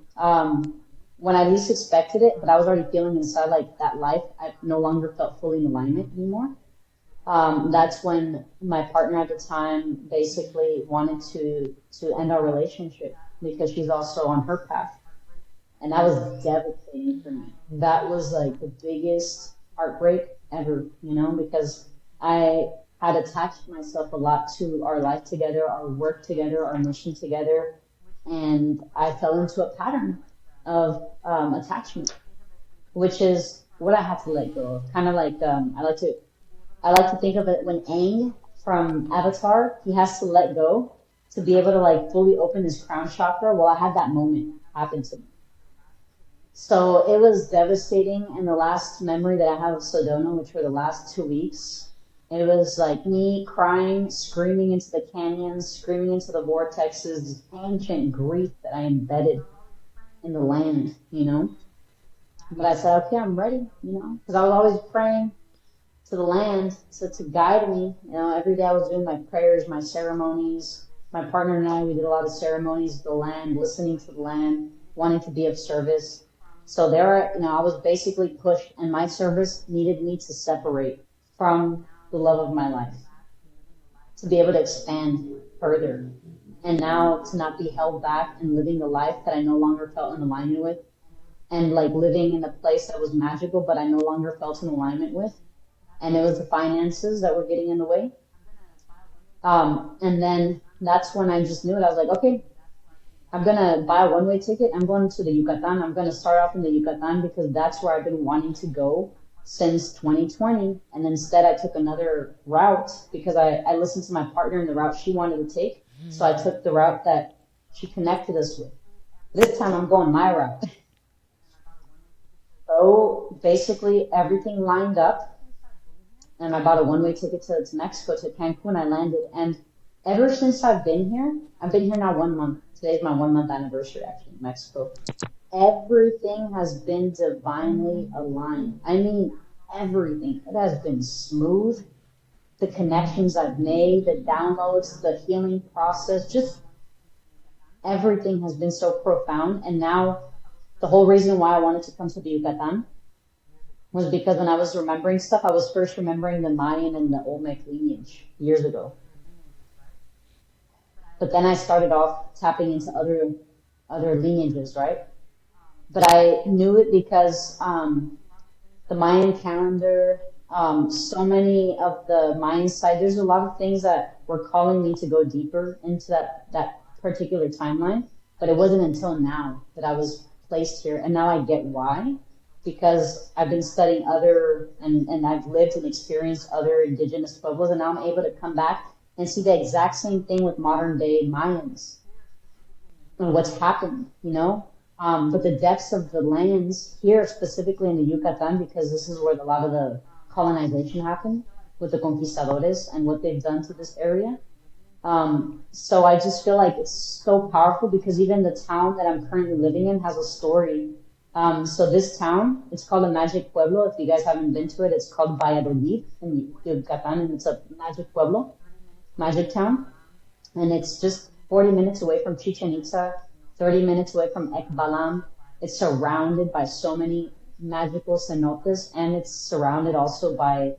when I least expected it, but I was already feeling inside like that life, I no longer felt fully in alignment anymore. That's when my partner at the time basically wanted to end our relationship because she's also on her path. And that was devastating for me. That was like the biggest heartbreak ever, because I had attached myself a lot to our life together, our work together, our mission together. And I fell into a pattern of attachment, which is what I had to let go of. Kind of like I like to think of it when Aang from Avatar, he has to let go to be able to like fully open his crown chakra. Well, I had that moment happen to me. So it was devastating. And the last memory that I have of Sedona, which were the last 2 weeks, it was like me crying, screaming into the canyons, screaming into the vortexes, this ancient grief that I embedded in the land. But I said, okay, I'm ready, because I was always praying to the land to guide me. Every day I was doing my prayers, my ceremonies. My partner and I, we did a lot of ceremonies of the land, listening to the land, wanting to be of service. So I was basically pushed, and my service needed me to separate from the love of my life, to be able to expand further. And now to not be held back and living the life that I no longer felt in alignment with, and like living in a place that was magical, but I no longer felt in alignment with. And it was the finances that were getting in the way. And then that's when I just knew it. I was like, okay, I'm gonna buy a one-way ticket. I'm going to the Yucatan. I'm gonna start off in the Yucatan because that's where I've been wanting to go since 2020. And instead, I took another route because I listened to my partner in the route she wanted to take. So I took the route that she connected us with. This time, I'm going my route. So basically, everything lined up, and I bought a one-way ticket to Mexico, to Cancun. I landed, and ever since I've been here now 1 month. Today's my 1 month anniversary, actually, in Mexico. Everything has been divinely aligned. I mean, everything. It has been smooth. The connections I've made, the downloads, the healing process, just everything has been so profound. And now the whole reason why I wanted to come to the Yucatan was because when I was remembering stuff, I was first remembering the Mayan and the Olmec lineage years ago. But then I started off tapping into other lineages, right? But I knew it because the Mayan calendar, so many of the Mayan side, there's a lot of things that were calling me to go deeper into that particular timeline. But it wasn't until now that I was placed here. And now I get why. Because I've been studying and I've lived and experienced other indigenous pueblos, and now I'm able to come back and see the exact same thing with modern day Mayans and what's happened, you know? But the depths of the lands here, specifically in the Yucatan, because this is where a lot of the colonization happened with the conquistadores and what they've done to this area. So I just feel like it's so powerful because even the town that I'm currently living in has a story. So this town, it's called a magic pueblo. If you guys haven't been to it, it's called Valladolid in Yucatan, and it's a magic pueblo, magic town. And it's just 40 minutes away from Chichen Itza, 30 minutes away from Ekbalam. It's surrounded by so many magical cenotes, and it's surrounded also by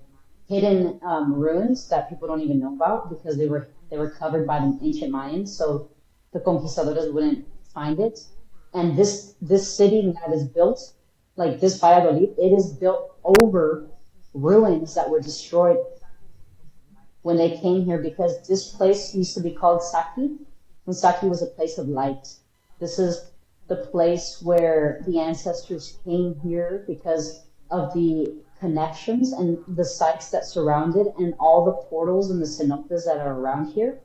hidden ruins that people don't even know about because they were covered by the ancient Mayans, so the conquistadores wouldn't find it. And this city that is built, like this Valladolid, it is built over ruins that were destroyed when they came here because this place used to be called Saki, and Saki was a place of light. This is the place where the ancestors came here because of the connections and the sites that surround it and all the portals and the cenotes that are around here.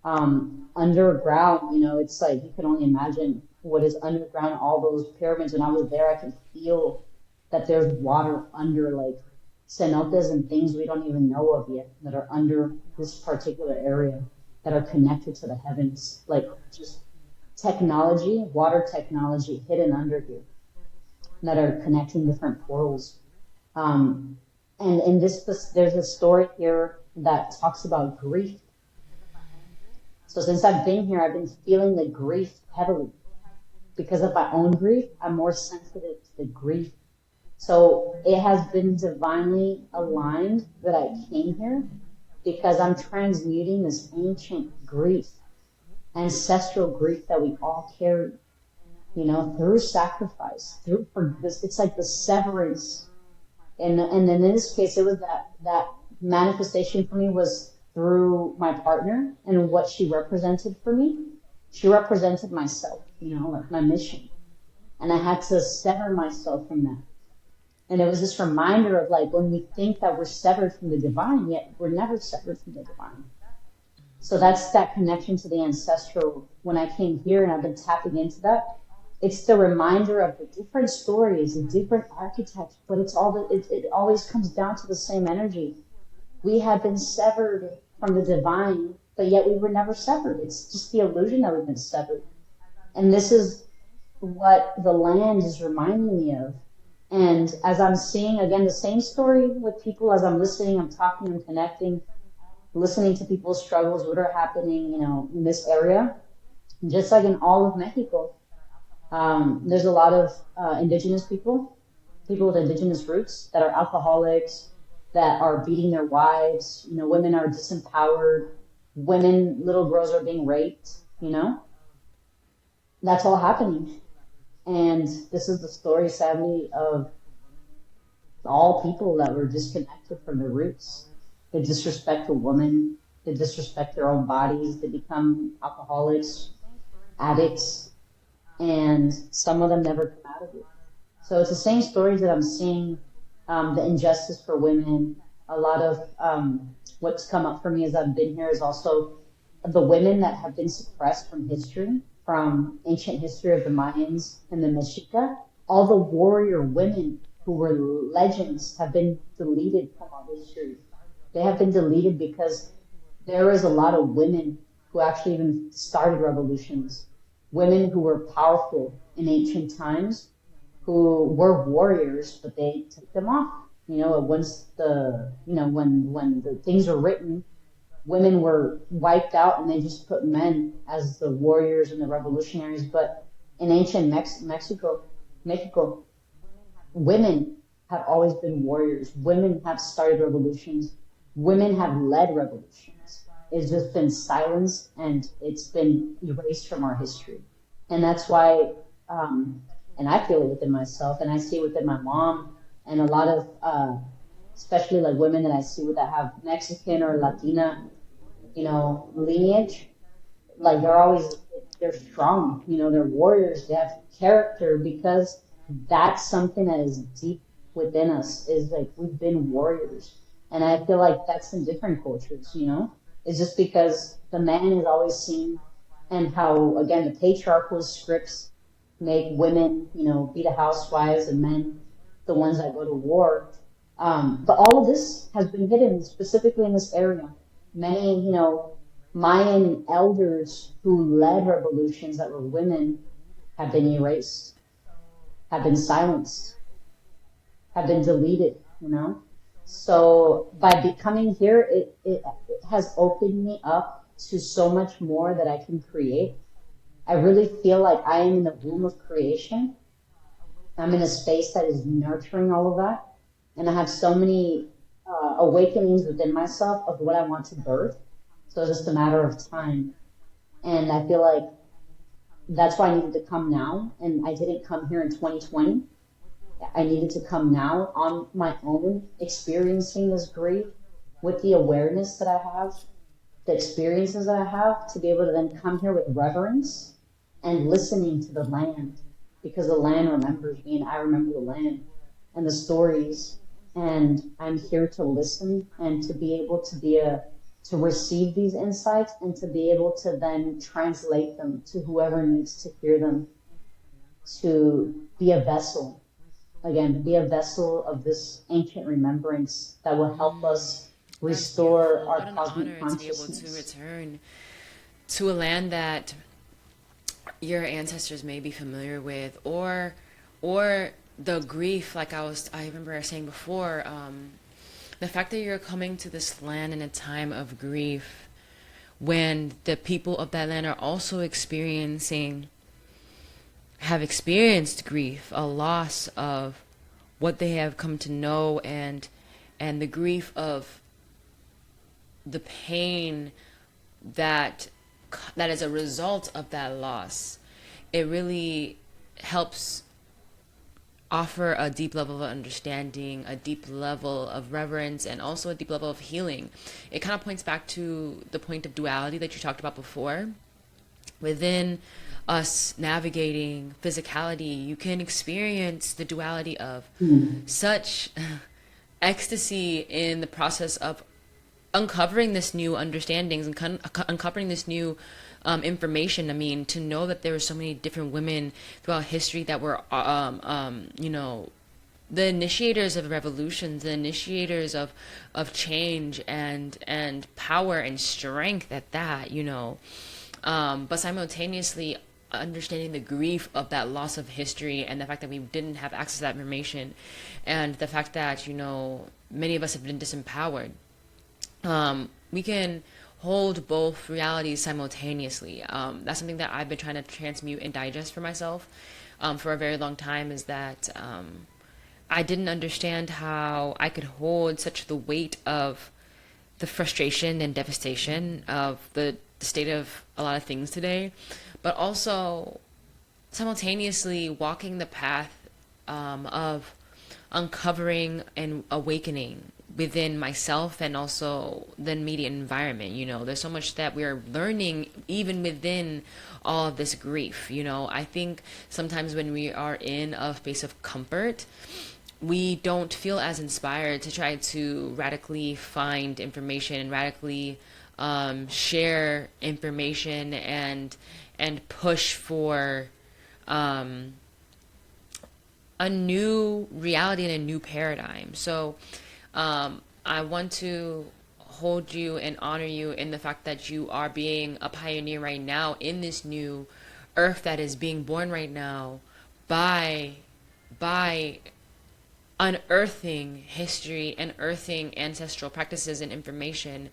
Underground, you know, it's like you can only imagine what is underground, all those pyramids. When I was there, I could feel that there's water under like cenotes and things we don't even know of yet that are under this particular area that are connected to the heavens, like just technology, water technology hidden under here that are connecting different portals. And in this, there's a story here that talks about grief. So since I've been here, I've been feeling the grief heavily. Because of my own grief, I'm more sensitive to the grief. So it has been divinely aligned that I came here because I'm transmuting this ancient grief, ancestral grief that we all carry, you know, through sacrifice, through forgiveness. It's like the severance. And in this case, it was that manifestation for me was through my partner and what she represented for me. She represented myself, you know, like my mission. And I had to sever myself from that. And it was this reminder of like when we think that we're severed from the divine, yet we're never severed from the divine. So that's that connection to the ancestral. When I came here and I've been tapping into that, it's the reminder of the different stories, the different archetypes, but it's all it always comes down to the same energy. We have been severed from the divine, but yet we were never severed. It's just the illusion that we've been severed. And this is what the land is reminding me of. And as I'm seeing, again, the same story with people, as I'm listening, I'm talking, I'm connecting, listening to people's struggles, what are happening, you know, in this area, just like in all of Mexico. There's a lot of indigenous people with indigenous roots that are alcoholics, that are beating their wives, you know, women are disempowered, little girls are being raped, you know. That's all happening. And this is the story, sadly, of all people that were disconnected from their roots. They disrespect a woman, they disrespect their own bodies, they become alcoholics, addicts, and some of them never come out of it. So it's the same stories that I'm seeing, the injustice for women. A lot of what's come up for me as I've been here is also the women that have been suppressed from history, from ancient history of the Mayans and the Mexica. All the warrior women who were legends have been deleted from our history. They have been deleted because there is a lot of women who actually even started revolutions, women who were powerful in ancient times, who were warriors, but they took them off. You know, once when the things were written, women were wiped out and they just put men as the warriors and the revolutionaries. But in ancient Mexico, women have always been warriors. Women have started revolutions. Women have led revolutions. It's just been silenced and it's been erased from our history. And that's why, and I feel it within myself and I see it within my mom and a lot of, especially like women that I see that have Mexican or Latina, lineage, like they're strong, they're warriors, they have character because that's something that is deep within us is like we've been warriors. And I feel like that's in different cultures. It's just because the man is always seen and how again the patriarchal scripts make women, be the housewives and men the ones that go to war. But all of this has been hidden specifically in this area. Many, Mayan elders who led revolutions that were women have been erased, have been silenced, have been deleted. So by becoming here, it has opened me up to so much more that I can create. I really feel like I am in the womb of creation. I'm in a space that is nurturing all of that. And I have so many awakenings within myself of what I want to birth. So it's just a matter of time. And I feel like that's why I needed to come now. And I didn't come here in 2020. I needed to come now on my own, experiencing this grief with the awareness that I have, the experiences that I have, to be able to then come here with reverence and listening to the land. Because the land remembers me and I remember the land and the stories. And I'm here to listen and to be able to receive these insights and to be able to then translate them to whoever needs to hear them, to be a vessel. Again, be a vessel of this ancient remembrance that will help us restore our cosmic consciousness. What an honor to be able to return to a land that your ancestors may be familiar with, or the grief, like I remember saying before, the fact that you're coming to this land in a time of grief when the people of that land are also have experienced grief, a loss of what they have come to know, and the grief of the pain that is a result of that loss. It really helps offer a deep level of understanding, a deep level of reverence, and also a deep level of healing. It kind of points back to the point of duality that you talked about before. Within us navigating physicality, you can experience the duality of such ecstasy in the process of uncovering this new understandings and uncovering this new information. I mean, to know that there were so many different women throughout history that were, the initiators of revolutions, the initiators of change and power and strength at that, but simultaneously understanding the grief of that loss of history and the fact that we didn't have access to that information, and the fact that, many of us have been disempowered. We can hold both realities simultaneously. That's something that I've been trying to transmute and digest for myself for a very long time, is that I didn't understand how I could hold such the weight of the frustration and devastation of the state of a lot of things today, but also simultaneously walking the path of uncovering and awakening within myself and also the immediate environment. There's so much that we are learning even within all of this grief. I think sometimes when we are in a space of comfort, we don't feel as inspired to try to radically find information and radically share information and push for a new reality and a new paradigm. So I want to hold you and honor you in the fact that you are being a pioneer right now in this new earth that is being born right now by unearthing history and unearthing ancestral practices and information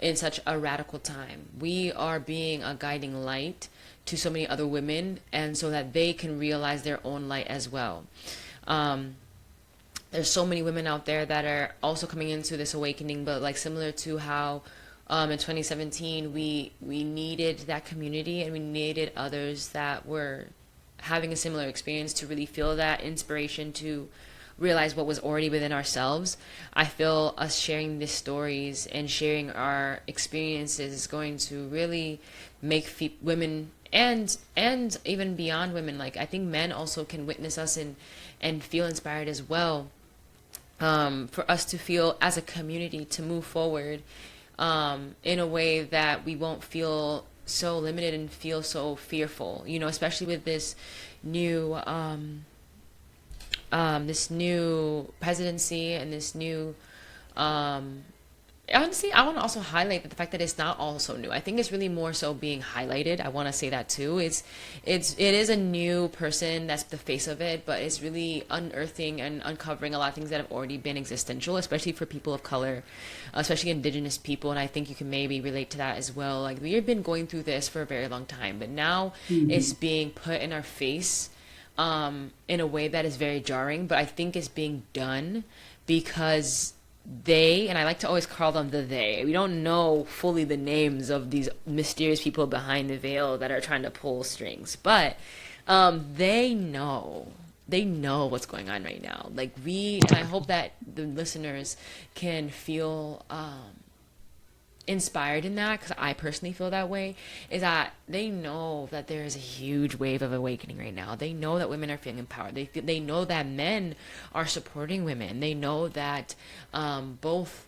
in such a radical time. We are being a guiding light to so many other women, and so that they can realize their own light as well. There's so many women out there that are also coming into this awakening, but like similar to how in 2017 we needed that community, and we needed others that were having a similar experience to really feel that inspiration to realize what was already within ourselves. I feel us sharing these stories and sharing our experiences is going to really make women and even beyond women, like I think men also can witness us and feel inspired as well, for us to feel as a community to move forward in a way that we won't feel so limited and feel so fearful, especially with this new presidency and this new honestly, I want to also highlight the fact that it's not also new. I think it's really more so being highlighted. I want to say that too. It is a new person that's the face of it, but it's really unearthing and uncovering a lot of things that have already been existential, especially for people of color, especially indigenous people. And I think you can maybe relate to that as well. Like, we have been going through this for a very long time, but now it's being put in our face in a way that is very jarring, but I think it's being done because they, and I like to always call them they, we don't know fully the names of these mysterious people behind the veil that are trying to pull strings, but they know what's going on right now. Like, and I hope that the listeners can feel inspired in that, because I personally feel that way, is that they know that there is a huge wave of awakening right now. They know that women are feeling empowered. They know that men are supporting women. They know that both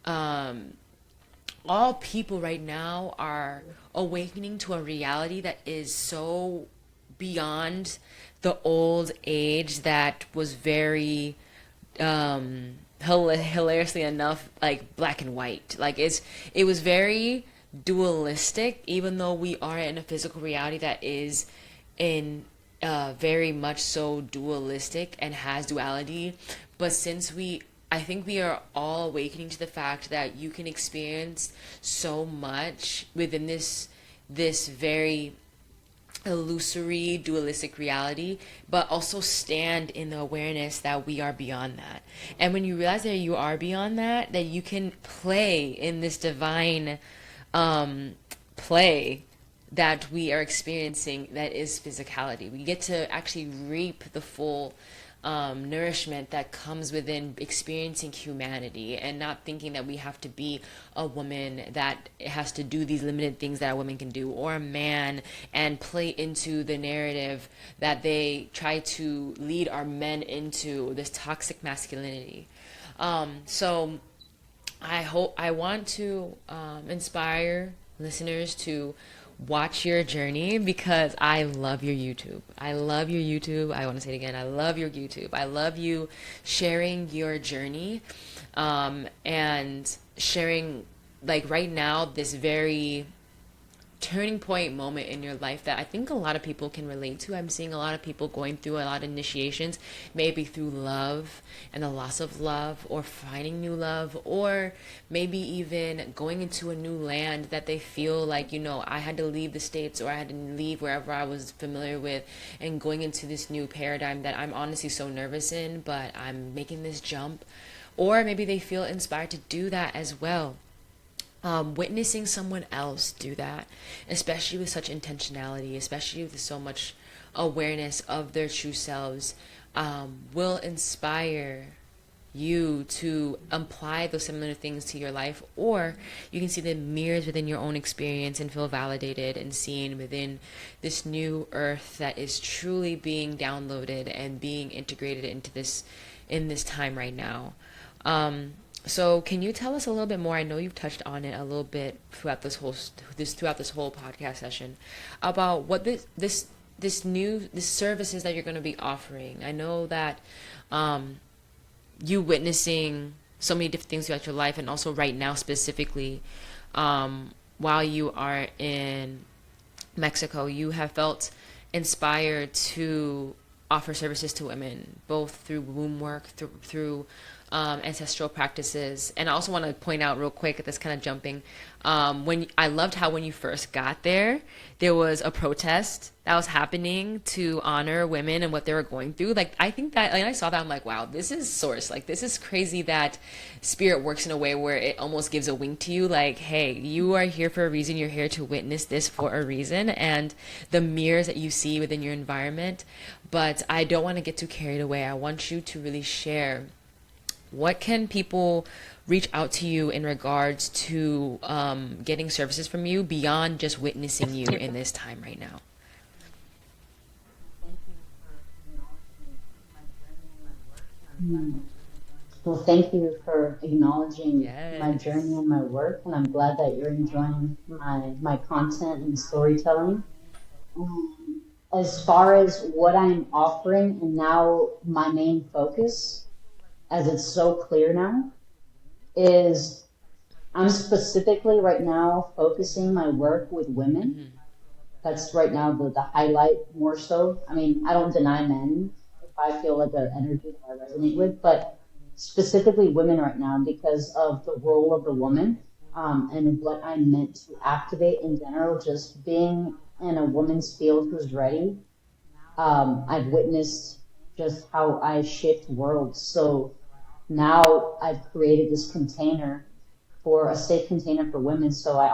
all people right now are awakening to a reality that is so beyond the old age that was very hilariously enough, like, black and white. Like, it was very dualistic, even though we are in a physical reality that is in very much so dualistic and has duality. But I think we are all awakening to the fact that you can experience so much within this very illusory dualistic reality, but also stand in the awareness that we are beyond that. And when you realize that you are beyond that you can play in this divine play that we are experiencing, that is physicality. We get to actually reap the full nourishment that comes within experiencing humanity, and not thinking that we have to be a woman that has to do these limited things that a woman can do, or a man and play into the narrative that they try to lead our men into, this toxic masculinity. So I want to inspire listeners to watch your journey, because I love your YouTube. I love your YouTube. I want to say it again. I love your YouTube. I love you sharing your journey, and sharing, like, right now, this very turning point moment in your life that I think a lot of people can relate to. I'm seeing a lot of people going through a lot of initiations, maybe through love and the loss of love, or finding new love, or maybe even going into a new land that they feel like, I had to leave the States, or I had to leave wherever I was familiar with, and going into this new paradigm that I'm honestly so nervous in, but I'm making this jump. Or maybe they feel inspired to do that as well. Witnessing someone else do that, especially with such intentionality, especially with so much awareness of their true selves, will inspire you to apply those similar things to your life. Or you can see the mirrors within your own experience and feel validated and seen within this new earth that is truly being downloaded and being integrated into this in this time right now. So can you tell us a little bit more? I know you've touched on it a little bit throughout this whole podcast session, about what this services that you're going to be offering. I know that you witnessing so many different things throughout your life, and also right now specifically, while you are in Mexico, you have felt inspired to offer services to women, both through womb work, through ancestral practices. And I also want to point out real quick, that's kind of jumping. When I loved how when you first got there, there was a protest that was happening to honor women and what they were going through. Like I think that, like, I saw that, I'm like, wow, this is source. Like this is crazy that spirit works in a way where it almost gives a wink to you. Like, hey, you are here for a reason. You're here to witness this for a reason. And the mirrors that you see within your environment. But I don't want to get too carried away. I want you to really share, what can people reach out to you in regards to getting services from you beyond just witnessing you in this time right now? Mm. Well, thank you for acknowledging my journey Yes. and my work, and I'm glad that you're enjoying my content and storytelling. Um, as far as what I'm offering, and now my main focus, as it's so clear now, is I'm specifically right now focusing my work with women. Hmm. That's right now the highlight more so. I mean, I don't deny men if I feel like an energy that I resonate with, but specifically women right now because of the role of the woman, and what I'm meant to activate in general, just being in a woman's field who's ready. I've witnessed just how I shift worlds. So now I've created this container for a safe container for women. So I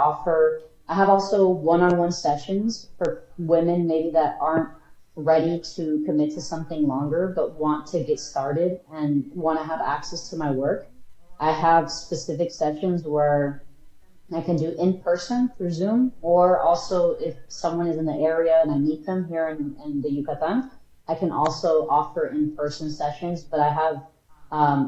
have also one-on-one sessions for women maybe that aren't ready to commit to something longer, but want to get started and want to have access to my work. I have specific sessions where I can do in person through Zoom, or also if someone is in the area and I meet them here in the Yucatan, I can also offer in person sessions. But I have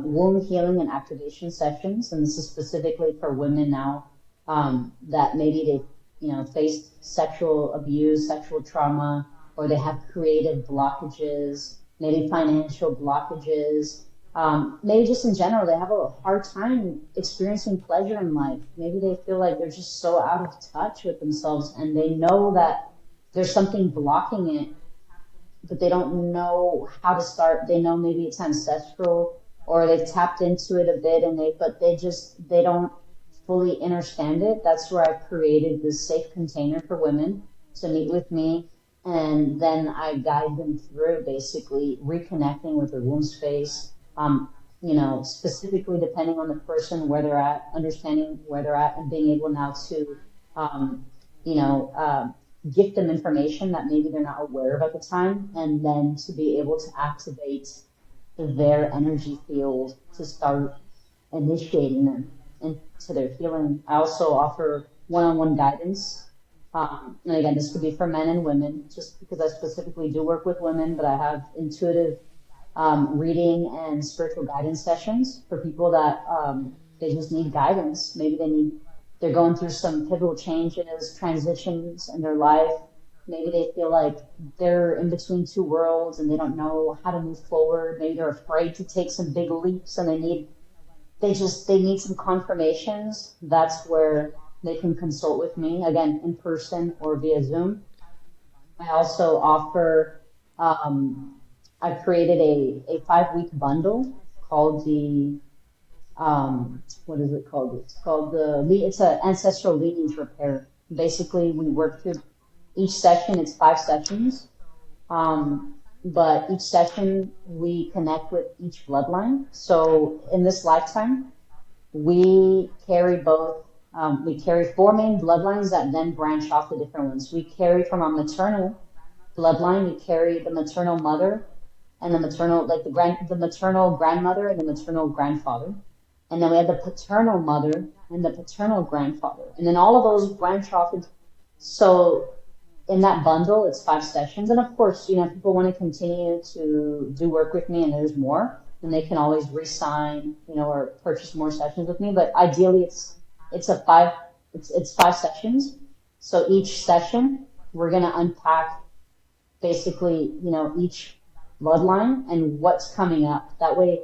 womb healing and activation sessions, and this is specifically for women now, that maybe they, faced sexual abuse, sexual trauma, or they have creative blockages, maybe financial blockages, maybe just in general, they have a hard time experiencing pleasure in life. Maybe they feel like they're just so out of touch with themselves and they know that there's something blocking it, but they don't know how to start. They know maybe it's ancestral or they've tapped into it a bit and they don't fully understand it. That's where I've created this safe container for women to meet with me. And then I guide them through basically reconnecting with their womb space. Specifically depending on the person, where they're at, understanding where they're at, and being able now to, um, you know, uh, give them information that maybe they're not aware of at the time, and then to be able to activate their energy field to start initiating them into their healing. I also offer one-on-one guidance. And again, this could be for men and women, just because I specifically do work with women, but I have intuitive reading and spiritual guidance sessions for people that they just need guidance. Maybe they're going through some pivotal changes, transitions in their life. Maybe they feel like they're in between two worlds and they don't know how to move forward. Maybe they're afraid to take some big leaps and they need some confirmations. That's where they can consult with me, again, in person or via Zoom. I also offer, um, I've created a 5 week bundle called what is it called? It's called it's an ancestral lineage repair. Basically, we work through each session, it's 5 sessions. But each session we connect with each bloodline. So in this lifetime, we carry four main bloodlines that then branch off to different ones. We carry from our maternal bloodline, we carry the maternal mother and the maternal, like the maternal grandmother and the maternal grandfather. And then we have the paternal mother and the paternal grandfather. And then all of those branch off. So in that bundle, it's 5 sessions. And of course, people want to continue to do work with me and there's more, then they can always re-sign, or purchase more sessions with me. But ideally it's a five, it's 5 sessions. So each session, we're going to unpack basically, each bloodline and what's coming up. That way,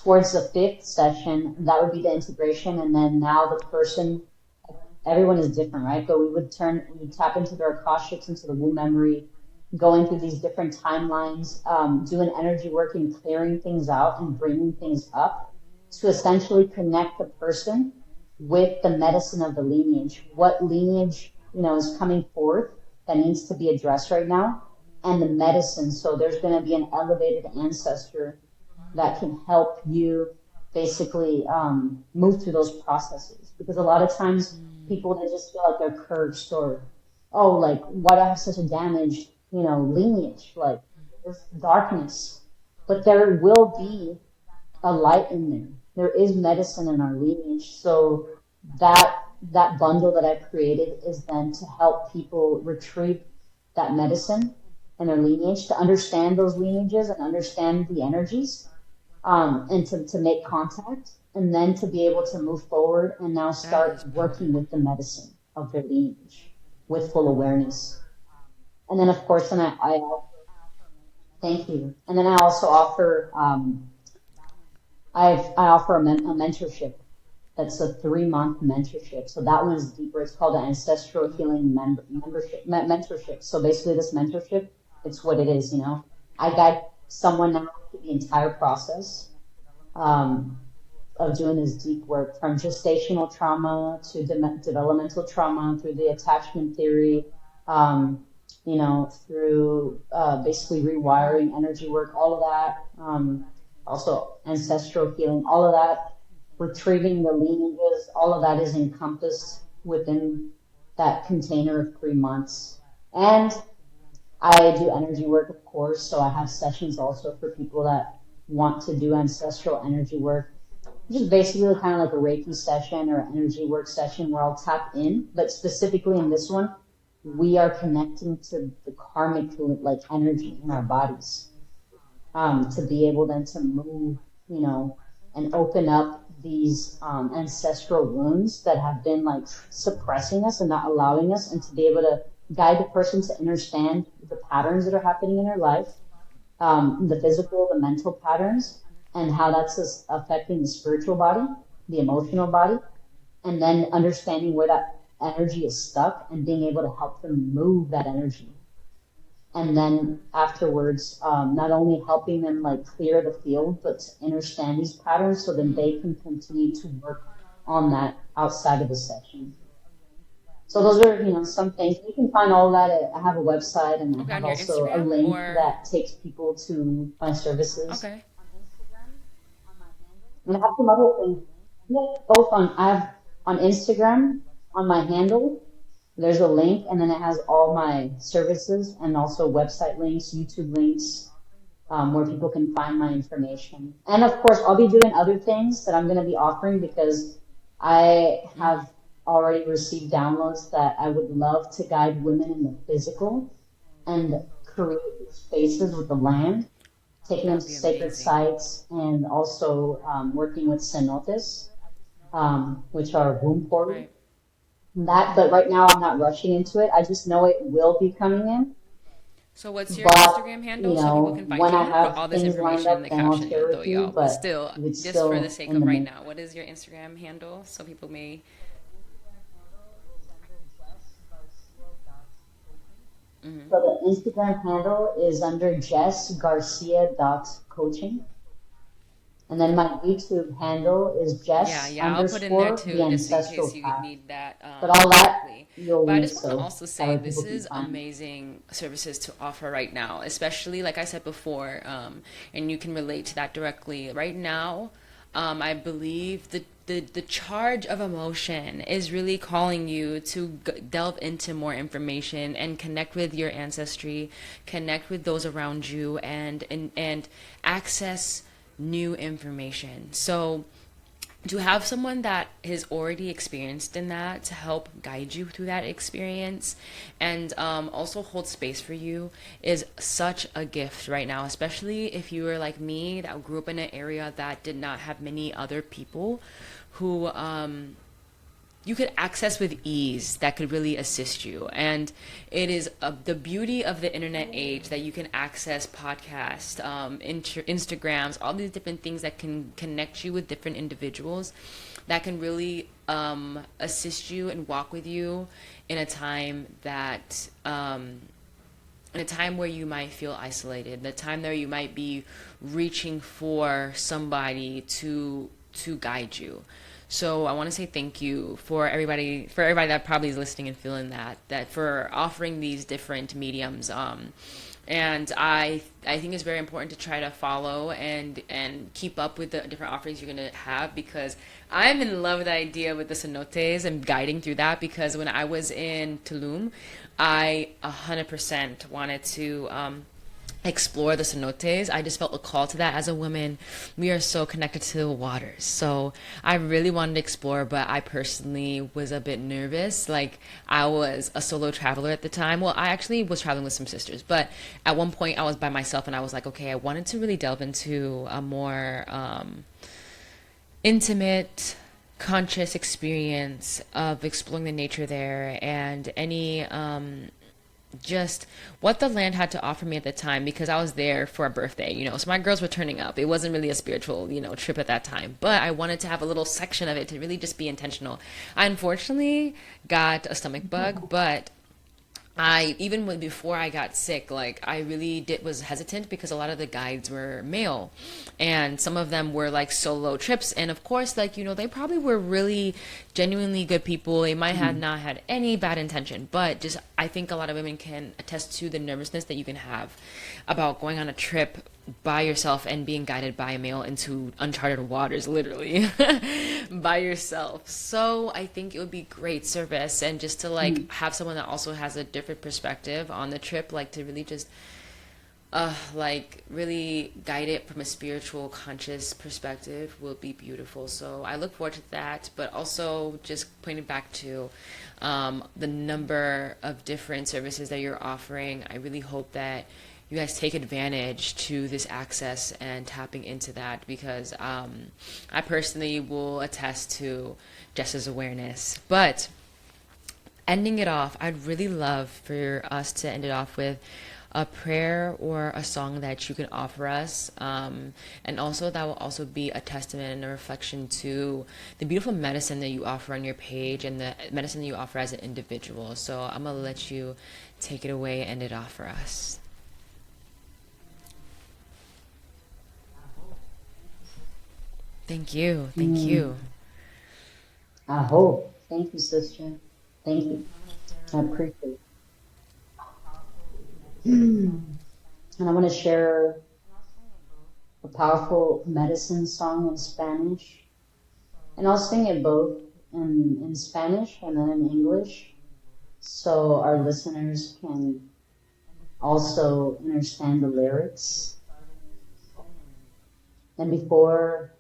towards the fifth session, that would be the integration. And then now the person, everyone is different, right? But we tap into their akashics, into the womb memory, going through these different timelines, doing energy work and clearing things out and bringing things up. to essentially connect the person with the medicine of the lineage. What lineage, is coming forth that needs to be addressed right now, and the medicine. So there's going to be an elevated ancestor that can help you basically move through those processes. Because a lot of times people, they just feel like they're cursed, or, oh, like, why do I have such a damaged, lineage? Like, there's darkness. But there will be a light in there. There is medicine in our lineage. So that bundle that I've created is then to help people retrieve that medicine in their lineage, to understand those lineages and understand the energies, and to make contact, and then to be able to move forward and now That start is working powerful. with the medicine of their lineage with full awareness. And then, of course, I thank you. And then I also offer, I offer a mentorship. That's a 3-month mentorship. So that one is deeper. It's called the Ancestral Healing Mentorship. So basically, this mentorship, it's what it is. I guide someone now through the entire process. Um, of doing this deep work, from gestational trauma to developmental trauma, through the attachment theory, through basically rewiring, energy work, all of that. Also ancestral healing, all of that, retrieving the lineages, all of that is encompassed within that container of 3 months. And I do energy work, of course, so I have sessions also for people that want to do ancestral energy work, just basically kind of like a Reiki session or energy work session where I'll tap in, but specifically in this one, we are connecting to the karmic like energy in our bodies, to be able then to move, and open up these ancestral wounds that have been like suppressing us and not allowing us, and to be able to guide the person to understand the patterns that are happening in their life, the physical, the mental patterns, and how that's affecting the spiritual body, the emotional body, and then understanding where that energy is stuck and being able to help them move that energy. And then afterwards, not only helping them like clear the field, but to understand these patterns so then they can continue to work on that outside of the session. So those are, some things. You can find all that. I have a website, and I Okay, have on your also a Instagram link or that takes people to my services. okay. And I have some other things. Yeah, both I have on Instagram, on my handle, there's a link, and then it has all my services and also website links, YouTube links, where people can find my information. And of course, I'll be doing other things that I'm going to be offering, because I have already received downloads that I would love to guide women in the physical and create spaces with the land, taking That them would to be sacred amazing. sites, and also working with cenotes, which are womb portal. Right. But right now I'm not rushing into it. I just know it will be coming in. So what's your But, Instagram handle so people can find when you? I I'm gonna put have all this things lined information in up, the then I'll caption, share though, with you. y'all. But But still, it's just for the still sake in of the right making. now, what is your Instagram handle so people may? So the Instagram handle is under Jess Garcia Coaching. And then my YouTube handle is Yeah, Jess yeah, I'll put in there underscore the too, just in ancestral case you path. need that But all that directly. you'll But I link, just want to so also that say way people this can is find me. amazing services to offer right now, especially like I said before, and you can relate to that directly. Right now, I believe the charge of emotion is really calling you to delve into more information and connect with your ancestry, connect with those around you, and access new information. So to have someone that is already experienced in that to help guide you through that experience and also hold space for you is such a gift right now, especially if you were like me that grew up in an area that did not have many other people who you could access with ease that could really assist you. And it is the beauty of the internet age that you can access podcasts, Instagrams, all these different things that can connect you with different individuals that can really assist you and walk with you in a time that in a time where you might feel isolated, the time where you might be reaching for somebody to to guide you. So I want to say thank you for everybody that probably is listening and feeling that for offering these different mediums. And I think it's very important to try to follow and keep up with the different offerings you're gonna have, because I'm in love with the idea with the cenotes and guiding through that, because when I was in Tulum, I 100% wanted to explore the cenotes. I just felt a call to that. As a woman, we are so connected to the waters. So I really wanted to explore, but I personally was a bit nervous. Like, I was a solo traveler at the time. Well, I actually was traveling with some sisters, but at one point I was by myself and I was like, okay, I wanted to really delve into a more intimate, conscious experience of exploring the nature there, and any just what the land had to offer me at the time, because I was there for a birthday, so my girls were turning up. It wasn't really a spiritual, trip at that time, but I wanted to have a little section of it to really just be intentional. I unfortunately got a stomach bug, but before I got sick, like, I really was hesitant because a lot of the guides were male, and some of them were like solo trips, and of course, like, they probably were really genuinely good people. They might have not had any bad intention, but just, I think a lot of women can attest to the nervousness that you can have about going on a trip by yourself and being guided by a male into uncharted waters, literally, by yourself. So I think it would be great service, and just to like have someone that also has a different perspective on the trip, like to really just like really guide it from a spiritual, conscious perspective will be beautiful. So I look forward to that, but also just pointing back to the number of different services that you're offering. I really hope that you guys take advantage to this access and tapping into that, because I personally will attest to Jess's awareness. But ending it off, I'd really love for us to end it off with a prayer or a song that you can offer us, and also that will also be a testament and a reflection to the beautiful medicine that you offer on your page and the medicine that you offer as an individual. So I'm gonna let you take it away and end it off for us. Thank you. Thank you. I hope. Thank you, sister. Thank you. I appreciate it. And I want to share a powerful medicine song in Spanish. And I'll sing it both in Spanish and then in English, so our listeners can also understand the lyrics. And before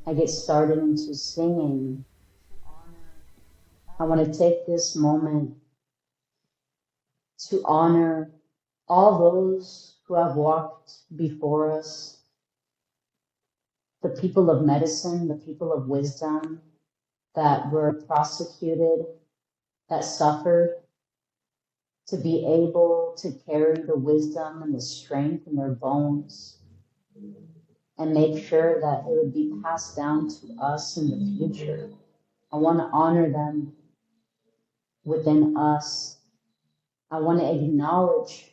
I get started into singing, I want to take this moment to honor all those who have walked before us, the people of medicine, the people of wisdom that were prosecuted, that suffered, to be able to carry the wisdom and the strength in their bones and make sure that it would be passed down to us in the future. I want to honor them within us. I want to acknowledge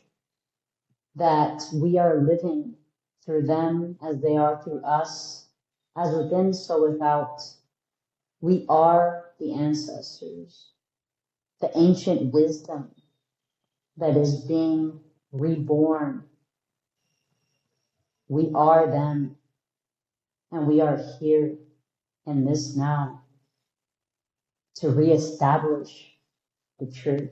that we are living through them as they are through us, as within, so without. We are the ancestors, the ancient wisdom that is being reborn. We are them, and we are here in this now to reestablish the truth.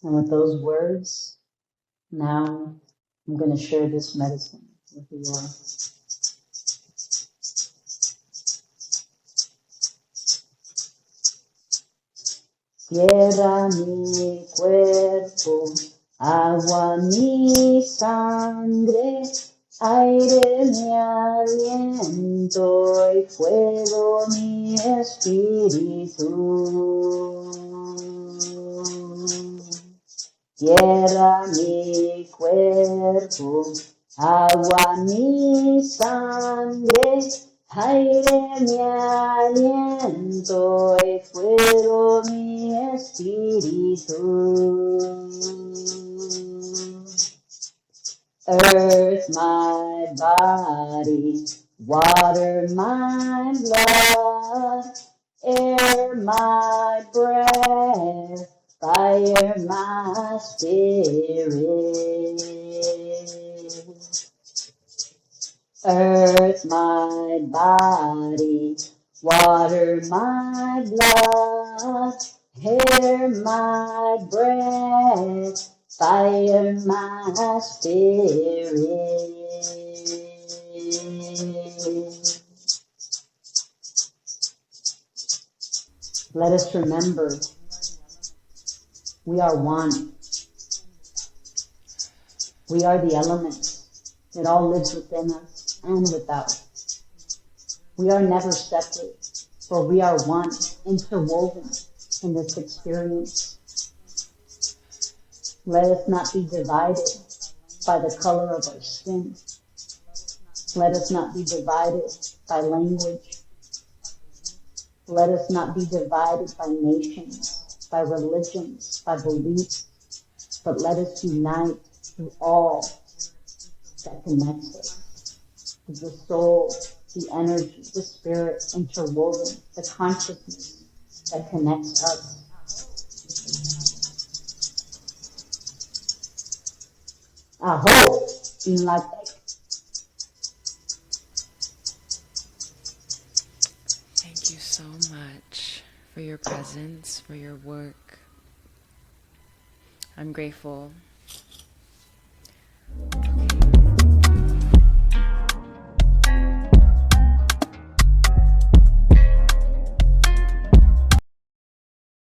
And with those words, now I'm going to share this medicine with you all. Tierra mi cuerpo, agua mi sangre, aire mi aliento y fuego mi espíritu. Tierra mi cuerpo, agua mi sangre, Aire mi aliento y fuego mi espíritu. Earth my body, water my blood, air my breath, fire my spirit. Earth my body, water my blood, air my breath, fire my spirit. Let us remember we are one. We are the elements. It all lives within us and without. We are never separate, for we are one, interwoven in this experience. Let us not be divided by the color of our skin. Let us not be divided by language. Let us not be divided by nations, by religions, by beliefs, but let us unite through all that connects us. The soul, the energy, the spirit interwoven, the consciousness that connects us. Aho, in la tech. Thank you so much for your presence, for your work. I'm grateful